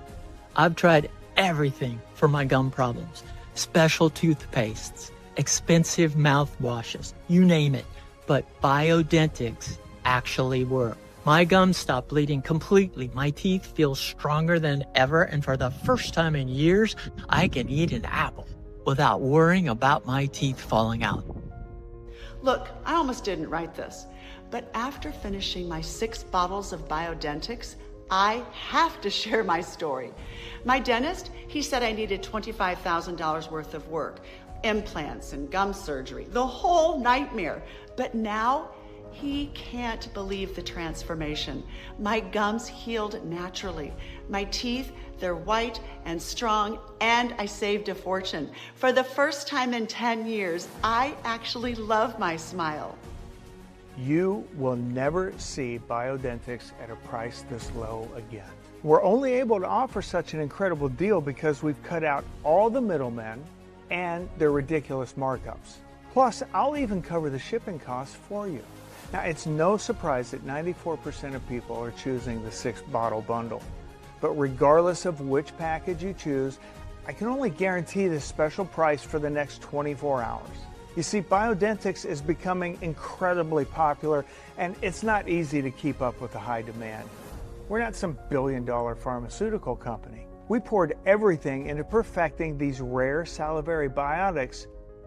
I've tried everything for my gum problems. Special toothpastes, expensive mouthwashes, you name it. But Biodentix actually work. My gums stop bleeding completely. My teeth feel stronger than ever, and for the first time in years, I can eat an apple without worrying about my teeth falling out. Look, I almost didn't write this, but after finishing my 6 bottles of Biodentix, I have to share my story. My dentist, he said I needed $25,000 worth of work, implants and gum surgery, the whole nightmare. But now, he can't believe the transformation. My gums healed naturally. My teeth, they're white and strong, and I saved a fortune. For the first time in 10 years, I actually love my smile. You will never see Biodentix at a price this low again. We're only able to offer such an incredible deal because we've cut out all the middlemen and their ridiculous markups. Plus, I'll even cover the shipping costs for you. Now, it's no surprise that 94% of people are choosing the 6-bottle bundle. But regardless of which package you choose, I can only guarantee this special price for the next 24 hours. You see, Biodentix is becoming incredibly popular, and it's not easy to keep up with the high demand. We're not some billion-dollar pharmaceutical company. We poured everything into perfecting these rare salivary biotics,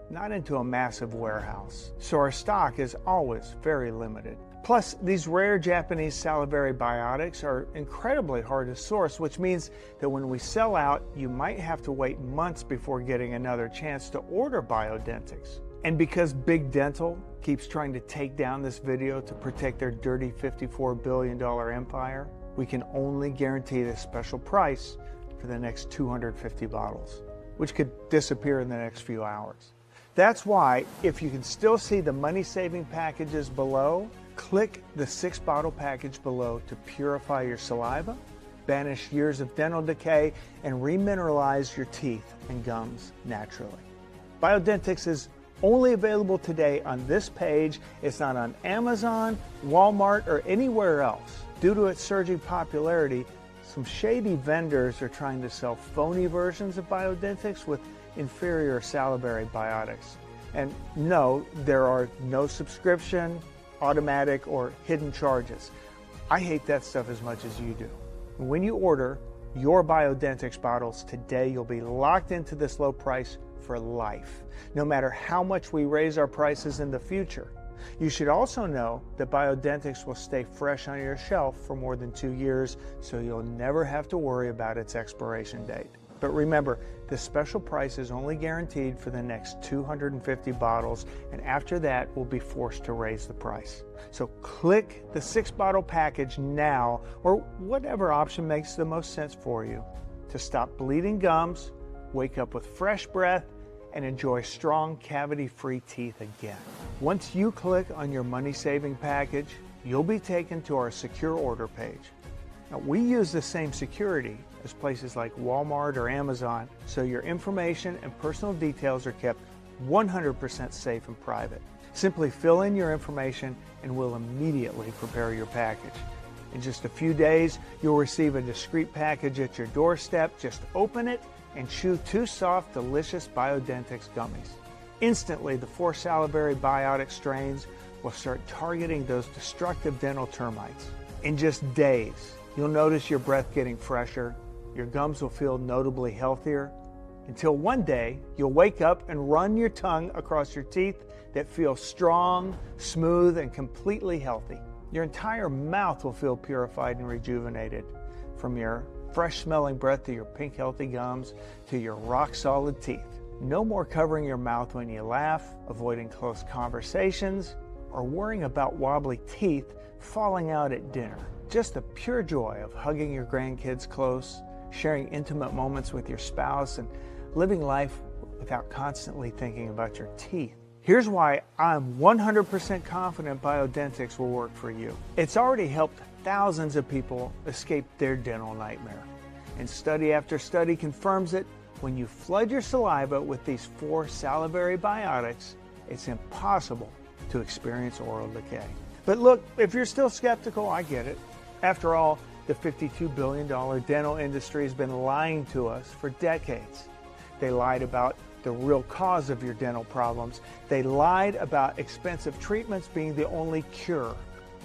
not into a massive warehouse. So our stock is always very limited. Plus, these rare Japanese salivary biotics are incredibly hard to source, which means that when we sell out, you might have to wait months before getting another chance to order Biodentix. And because Big Dental keeps trying to take down this video to protect their dirty $54 billion empire, we can only guarantee this special price for the next 250 bottles, which could disappear in the next few hours. That's why, if you can still see the money-saving packages below, click the 6-bottle package below to purify your saliva, banish years of dental decay, and remineralize your teeth and gums naturally. Biodentix is only available today on this page. It's not on Amazon, Walmart, or anywhere else. Due to its surging popularity, some shady vendors are trying to sell phony versions of Biodentix with inferior salivary biotics. And no, there are no subscription, automatic, or hidden charges. I hate that stuff as much as you do. When you order your Biodentix bottles today, you'll be locked into this low price for life, no matter how much we raise our prices in the future. You should also know that Biodentix will stay fresh on your shelf for more than 2 years, so you'll never have to worry about its expiration date. But remember, this special price is only guaranteed for the next 250 bottles, and after that, we'll be forced to raise the price. So click the 6-bottle package now, or whatever option makes the most sense for you, to stop bleeding gums, wake up with fresh breath, and enjoy strong cavity-free teeth again. Once you click on your money-saving package, you'll be taken to our secure order page. Now, we use the same security as places like Walmart or Amazon, so your information and personal details are kept 100% safe and private. Simply fill in your information and we'll immediately prepare your package. In just a few days, you'll receive a discreet package at your doorstep. Just open it and chew 2 soft, delicious Biodentix gummies. Instantly, the 4 salivary biotic strains will start targeting those destructive dental termites. In just days, you'll notice your breath getting fresher, your gums will feel notably healthier, until one day you'll wake up and run your tongue across your teeth that feel strong, smooth, and completely healthy. Your entire mouth will feel purified and rejuvenated, from your fresh-smelling breath to your pink healthy gums to your rock-solid teeth. No more covering your mouth when you laugh, avoiding close conversations, or worrying about wobbly teeth falling out at dinner. Just the pure joy of hugging your grandkids close, sharing intimate moments with your spouse, and living life without constantly thinking about your teeth. Here's why I'm 100% confident Biodentix will work for you. It's already helped thousands of people escape their dental nightmare. And study after study confirms it. When you flood your saliva with these 4 salivary biotics, it's impossible to experience oral decay. But look, if you're still skeptical, I get it. After all, the $52 billion dental industry has been lying to us for decades. They lied about the real cause of your dental problems. They lied about expensive treatments being the only cure,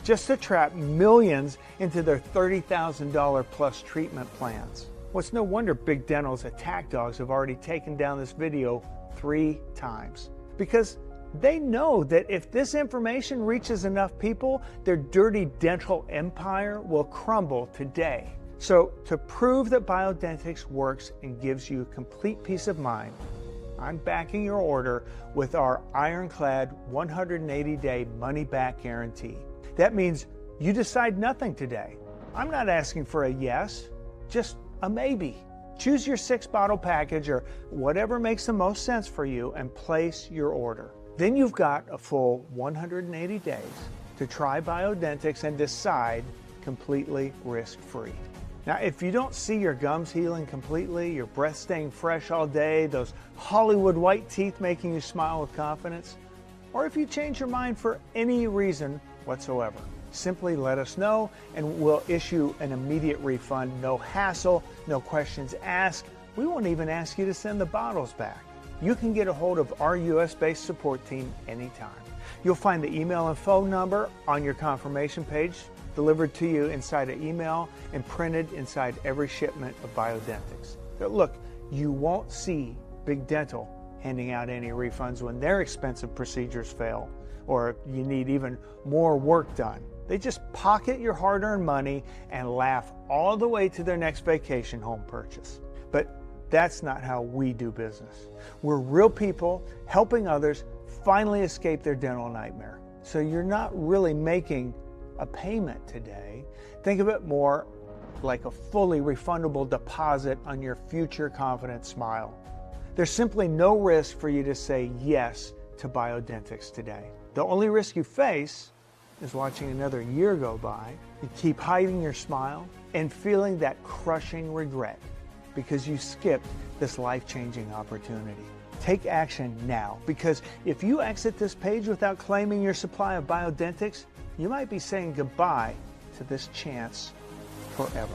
just to trap millions into their $30,000 plus treatment plans. Well, it's no wonder Big Dental's attack dogs have already taken down this video 3 times. Because they know that if this information reaches enough people, their dirty dental empire will crumble today. So to prove that Biodentix works and gives you complete peace of mind, I'm backing your order with our ironclad 180-day money-back guarantee. That means you decide nothing today. I'm not asking for a yes, just a maybe. Choose your 6-bottle package or whatever makes the most sense for you and place your order. Then you've got a full 180 days to try Biodentix and decide completely risk-free. Now, if you don't see your gums healing completely, your breath staying fresh all day, those Hollywood white teeth making you smile with confidence, or if you change your mind for any reason whatsoever, simply let us know and we'll issue an immediate refund. No hassle, no questions asked. We won't even ask you to send the bottles back. You can get a hold of our US-based support team anytime. You'll find the email and phone number on your confirmation page, delivered to you inside an email and printed inside every shipment of Biodentix. But look, you won't see Big Dental handing out any refunds when their expensive procedures fail or you need even more work done. They just pocket your hard-earned money and laugh all the way to their next vacation home purchase. But that's not how we do business. We're real people helping others finally escape their dental nightmare. So you're not really making a payment today. Think of it more like a fully refundable deposit on your future confident smile. There's simply no risk for you to say yes to Biodentix today. The only risk you face is watching another year go by. You keep hiding your smile and feeling that crushing regret because you skipped this life-changing opportunity. Take action now, because if you exit this page without claiming your supply of Biodentix, you might be saying goodbye to this chance forever.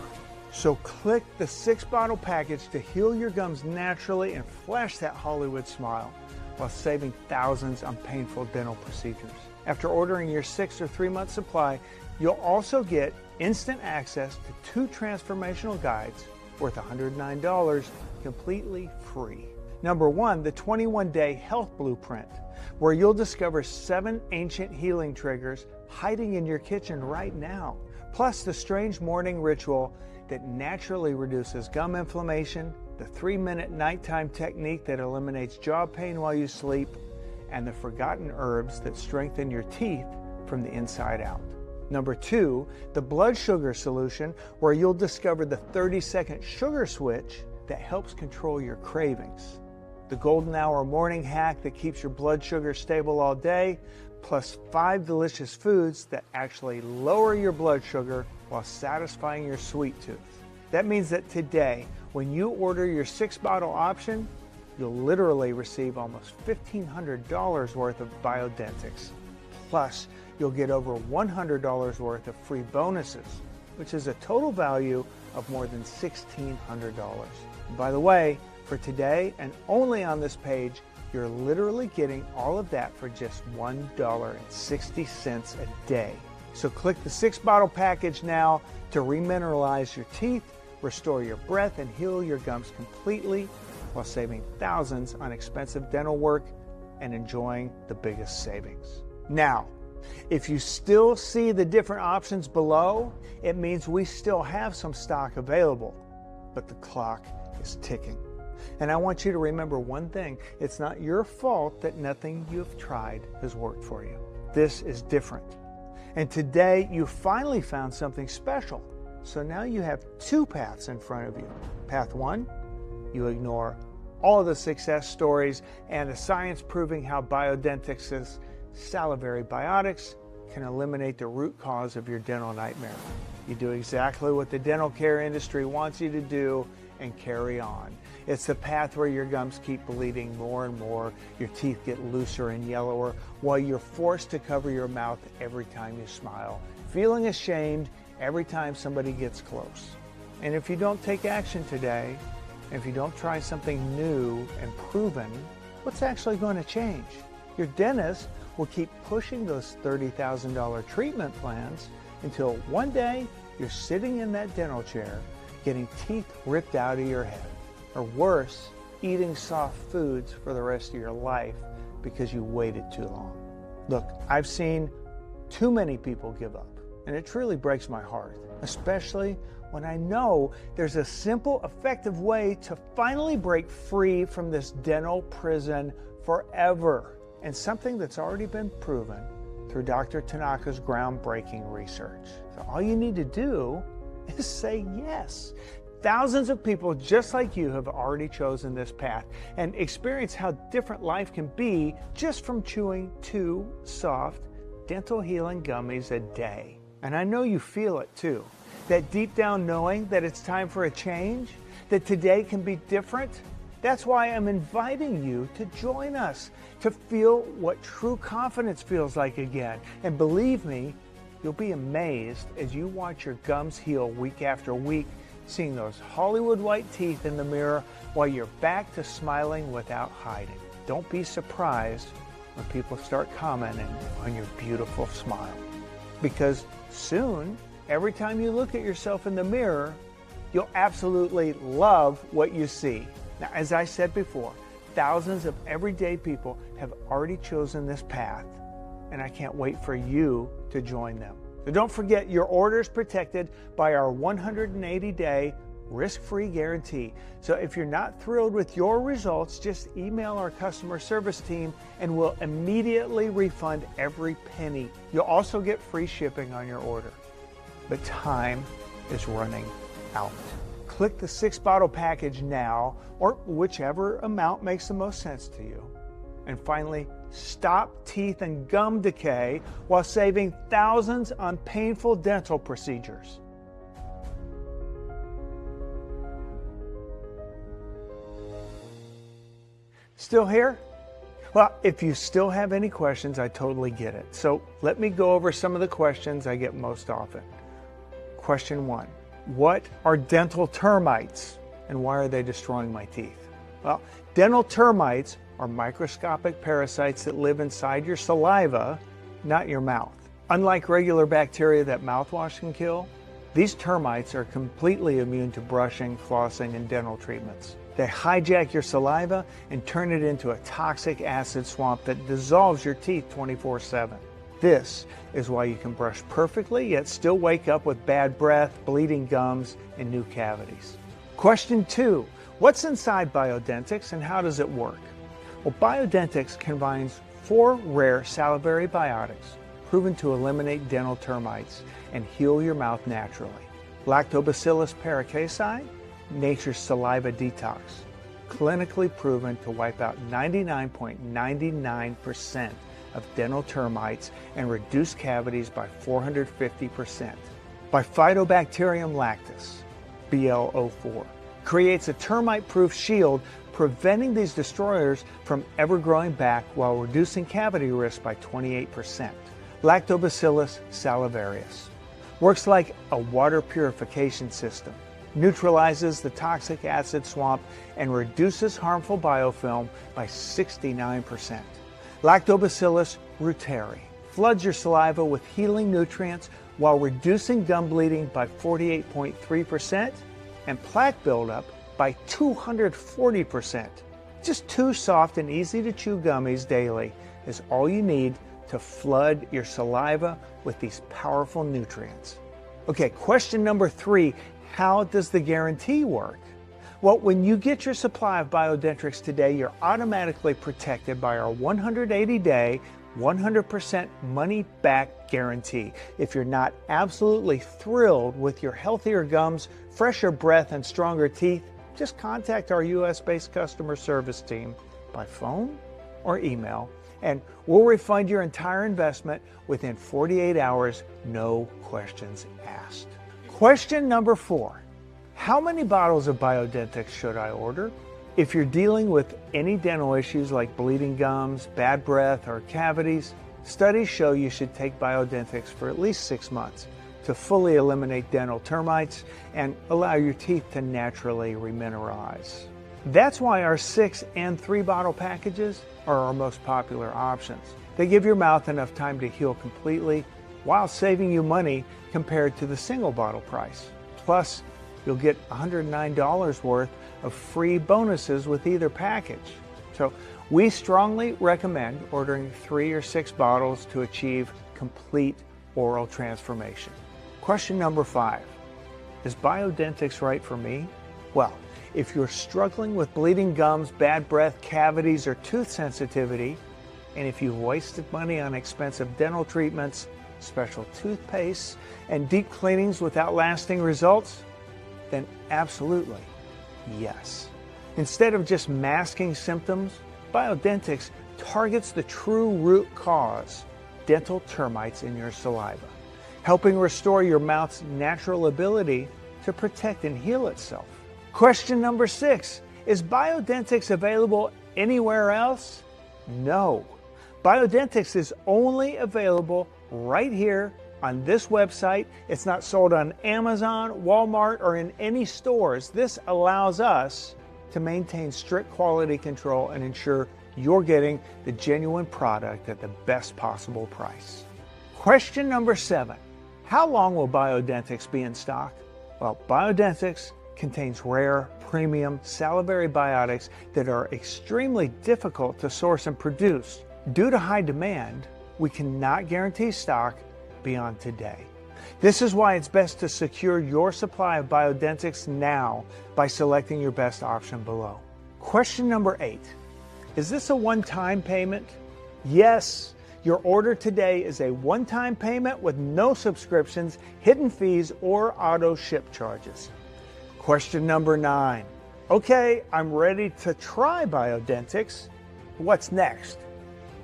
So click the 6-bottle package to heal your gums naturally and flash that Hollywood smile while saving thousands on painful dental procedures. After ordering your 6 or 3-month supply, you'll also get instant access to 2 transformational guides worth $109 completely free. Number 1, the 21-day health blueprint, where you'll discover 7 ancient healing triggers hiding in your kitchen right now, plus the strange morning ritual that naturally reduces gum inflammation, the 3-minute nighttime technique that eliminates jaw pain while you sleep, and the forgotten herbs that strengthen your teeth from the inside out. Number 2, the blood sugar solution, where you'll discover the 30-second sugar switch that helps control your cravings. The golden hour morning hack that keeps your blood sugar stable all day, plus 5 delicious foods that actually lower your blood sugar while satisfying your sweet tooth. That means that today, when you order your 6-bottle option, you'll literally receive almost $1,500 worth of Biodentix. Plus, you'll get over $100 worth of free bonuses, which is a total value of more than $1,600. By the way, for today and only on this page, you're literally getting all of that for just $1.60 a day. So click the 6-bottle package now to remineralize your teeth, restore your breath, and heal your gums completely while saving thousands on expensive dental work and enjoying the biggest savings. Now, if you still see the different options below, it means we still have some stock available, but the clock is ticking. And I want you to remember one thing: it's not your fault that nothing you've tried has worked for you. This is different. And today you finally found something special. So now you have 2 paths in front of you. Path 1, you ignore all of the success stories and the science proving how Biodentix's salivary biotics can eliminate the root cause of your dental nightmare. You do exactly what the dental care industry wants you to do and carry on. It's the path where your gums keep bleeding more and more, your teeth get looser and yellower, while you're forced to cover your mouth every time you smile, feeling ashamed every time somebody gets close. And if you don't take action today, if you don't try something new and proven, what's actually going to change? Your dentist will keep pushing those $30,000 treatment plans until one day you're sitting in that dental chair getting teeth ripped out of your head. Or worse, eating soft foods for the rest of your life because you waited too long. Look, I've seen too many people give up, and it truly breaks my heart, especially when I know there's a simple, effective way to finally break free from this dental prison forever, and something that's already been proven through Dr. Tanaka's groundbreaking research. So all you need to do is say yes. Thousands of people just like you have already chosen this path and experience how different life can be just from chewing 2 soft dental healing gummies a day. And I know you feel it too. That deep down knowing that it's time for a change, that today can be different. That's why I'm inviting you to join us, to feel what true confidence feels like again. And believe me, you'll be amazed as you watch your gums heal week after week, seeing those Hollywood white teeth in the mirror while you're back to smiling without hiding. Don't be surprised when people start commenting on your beautiful smile. Because soon, every time you look at yourself in the mirror, you'll absolutely love what you see. Now, as I said before, thousands of everyday people have already chosen this path, and I can't wait for you to join them. So don't forget, your order is protected by our 180-day risk-free guarantee. So if you're not thrilled with your results, just email our customer service team and we'll immediately refund every penny. You'll also get free shipping on your order. But time is running out. Click the 6-bottle package now, or whichever amount makes the most sense to you. And finally, stop teeth and gum decay while saving thousands on painful dental procedures. Still here? Well, if you still have any questions, I totally get it. So let me go over some of the questions I get most often. Question 1. What are dental termites and why are they destroying my teeth? Well, dental termites are microscopic parasites that live inside your saliva, not your mouth. Unlike regular bacteria that mouthwash can kill, these termites are completely immune to brushing, flossing, and dental treatments. They hijack your saliva and turn it into a toxic acid swamp that dissolves your teeth 24/7. This is why you can brush perfectly yet still wake up with bad breath, bleeding gums, and new cavities. Question 2. What's inside Biodentix and how does it work? Well, Biodentix combines 4 rare salivary biotics proven to eliminate dental termites and heal your mouth naturally. Lactobacillus paracasi, nature's saliva detox, clinically proven to wipe out 99.99% of dental termites and reduce cavities by 450%. Bifidobacterium lactis, BL04, creates a termite-proof shield preventing these destroyers from ever growing back while reducing cavity risk by 28%. Lactobacillus salivarius works like a water purification system, neutralizes the toxic acid swamp, and reduces harmful biofilm by 69%. Lactobacillus reuteri floods your saliva with healing nutrients while reducing gum bleeding by 48.3% and plaque buildup by 240%. Just 2 soft and easy to chew gummies daily is all you need to flood your saliva with these powerful nutrients. Okay, question number 3, how does the guarantee work? Well, when you get your supply of Biodentix today, you're automatically protected by our 180-day, 100% money-back guarantee. If you're not absolutely thrilled with your healthier gums, fresher breath, and stronger teeth, just contact our US-based customer service team by phone or email, and we'll refund your entire investment within 48 hours, no questions asked. Question number 4. How many bottles of Biodentix should I order? If you're dealing with any dental issues like bleeding gums, bad breath, or cavities, studies show you should take Biodentix for at least 6 months to fully eliminate dental termites and allow your teeth to naturally remineralize. That's why our 6 and 3 bottle packages are our most popular options. They give your mouth enough time to heal completely while saving you money compared to the single bottle price. Plus, you'll get $109 worth of free bonuses with either package. So we strongly recommend ordering 3 or 6 bottles to achieve complete oral transformation. Question number 5. Is Biodentix right for me? Well, if you're struggling with bleeding gums, bad breath, cavities, or tooth sensitivity, and if you've wasted money on expensive dental treatments, special toothpastes, and deep cleanings without lasting results, then absolutely, yes. Instead of just masking symptoms, Biodentix targets the true root cause, dental termites in your saliva, helping restore your mouth's natural ability to protect and heal itself. Question number 6, is Biodentix available anywhere else? No. Biodentix is only available right here on this website. It's not sold on Amazon, Walmart, or in any stores. This allows us to maintain strict quality control and ensure you're getting the genuine product at the best possible price. Question number 7, how long will Biodentix be in stock? Well, Biodentix contains rare, premium salivary biotics that are extremely difficult to source and produce. Due to high demand, we cannot guarantee stock beyond today. This is why it's best to secure your supply of Biodentix now by selecting your best option below. Question number 8, is this a one-time payment? Yes, your order today is a one-time payment with no subscriptions, hidden fees, or auto ship charges. Question number 9. Okay, I'm ready to try Biodentix. What's next?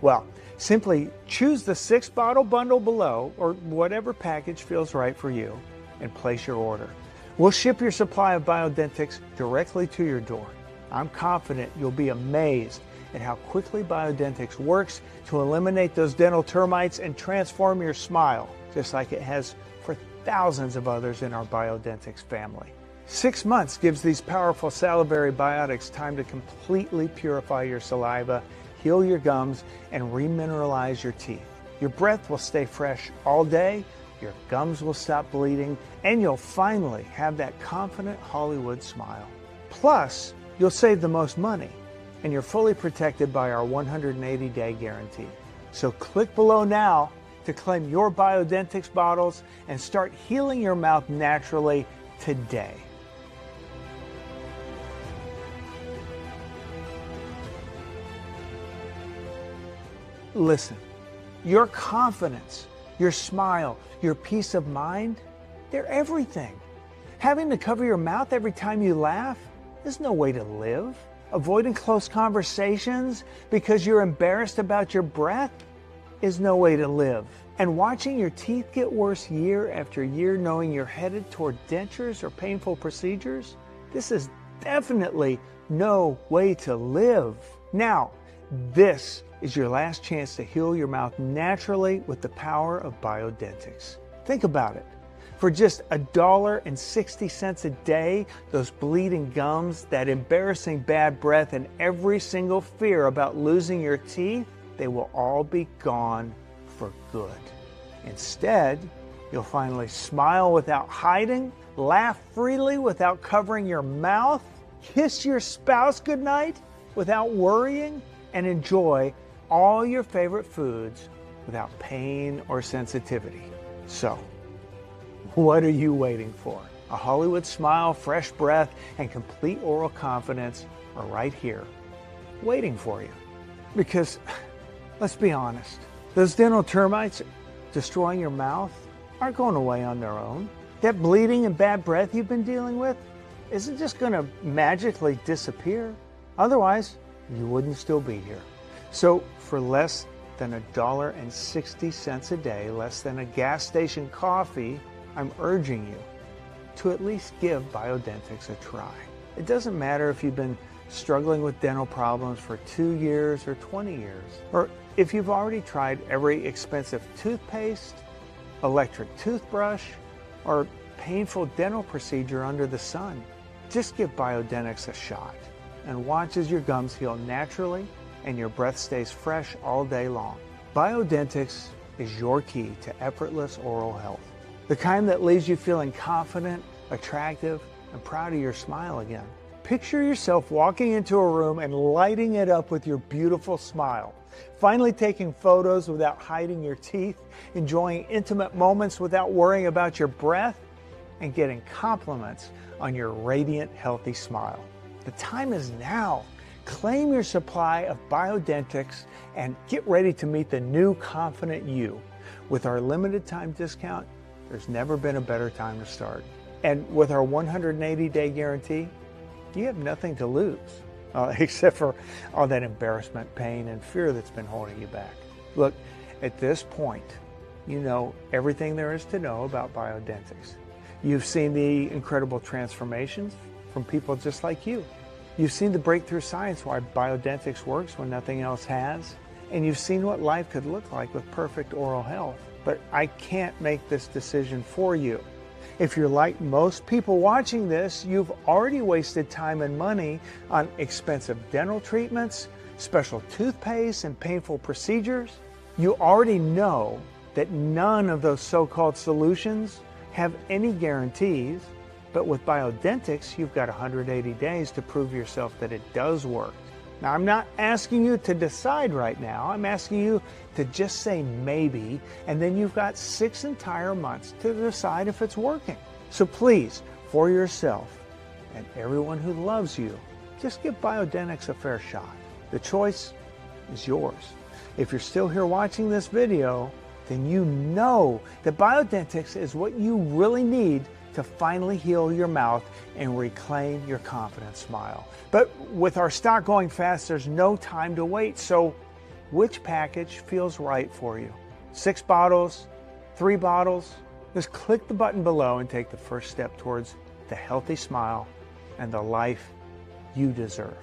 Well, simply choose the 6-bottle bundle below or whatever package feels right for you and place your order. We'll ship your supply of Biodentix directly to your door. I'm confident you'll be amazed at how quickly Biodentix works to eliminate those dental termites and transform your smile, just like it has for thousands of others in our Biodentix family. 6 months gives these powerful salivary biotics time to completely purify your saliva, heal your gums, and remineralize your teeth. Your breath will stay fresh all day, your gums will stop bleeding, and you'll finally have that confident Hollywood smile. Plus, you'll save the most money, and you're fully protected by our 180-day guarantee. So click below now to claim your Biodentix bottles and start healing your mouth naturally today. Listen, your confidence, your smile, your peace of mind, they're everything. Having to cover your mouth every time you laugh is no way to live. Avoiding close conversations because you're embarrassed about your breath is no way to live. And watching your teeth get worse year after year knowing you're headed toward dentures or painful procedures, this is definitely no way to live. Now, this is your last chance to heal your mouth naturally with the power of Biodentix. Think about it. For just $1.60 a day, those bleeding gums, that embarrassing bad breath, and every single fear about losing your teeth, they will all be gone for good. Instead, you'll finally smile without hiding, laugh freely without covering your mouth, kiss your spouse goodnight without worrying, and enjoy all your favorite foods without pain or sensitivity. So, what are you waiting for? A Hollywood smile, fresh breath, and complete oral confidence are right here, waiting for you. Because, let's be honest, those dental termites destroying your mouth aren't going away on their own. That bleeding and bad breath you've been dealing with, isn't just going to magically disappear. Otherwise, you wouldn't still be here. So for less than $1.60 a day, less than a gas station coffee, I'm urging you to at least give Biodentix a try. It doesn't matter if you've been struggling with dental problems for 2 years or 20 years, or if you've already tried every expensive toothpaste, electric toothbrush, or painful dental procedure under the sun. Just give Biodentix a shot and watch as your gums heal naturally and your breath stays fresh all day long. Biodentix is your key to effortless oral health. The kind that leaves you feeling confident, attractive, and proud of your smile again. Picture yourself walking into a room and lighting it up with your beautiful smile. Finally taking photos without hiding your teeth, enjoying intimate moments without worrying about your breath, and getting compliments on your radiant, healthy smile. The time is now. Claim your supply of Biodentix and get ready to meet the new confident you. With our limited time discount, there's never been a better time to start. And with our 180-day guarantee, you have nothing to lose, except for all that embarrassment, pain, and fear that's been holding you back. Look, at this point, you know everything there is to know about Biodentix. You've seen the incredible transformations from people just like you. You've seen the breakthrough science why Biodentix works when nothing else has. And you've seen what life could look like with perfect oral health. But I can't make this decision for you. If you're like most people watching this, you've already wasted time and money on expensive dental treatments, special toothpaste, and painful procedures. You already know that none of those so-called solutions have any guarantees, but with Biodentix, you've got 180 days to prove yourself that it does work. Now, I'm not asking you to decide right now. I'm asking you to just say maybe, and then you've got 6 entire months to decide if it's working. So please, for yourself and everyone who loves you, just give Biodentix a fair shot. The choice is yours. If you're still here watching this video, then you know that Biodentix is what you really need to finally heal your mouth and reclaim your confident smile. But with our stock going fast, there's no time to wait. So which package feels right for you? 6 bottles, 3 bottles? Just click the button below and take the first step towards the healthy smile and the life you deserve.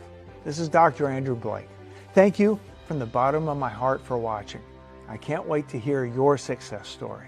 This is Dr. Andrew Blake. Thank you from the bottom of my heart for watching. I can't wait to hear your success story.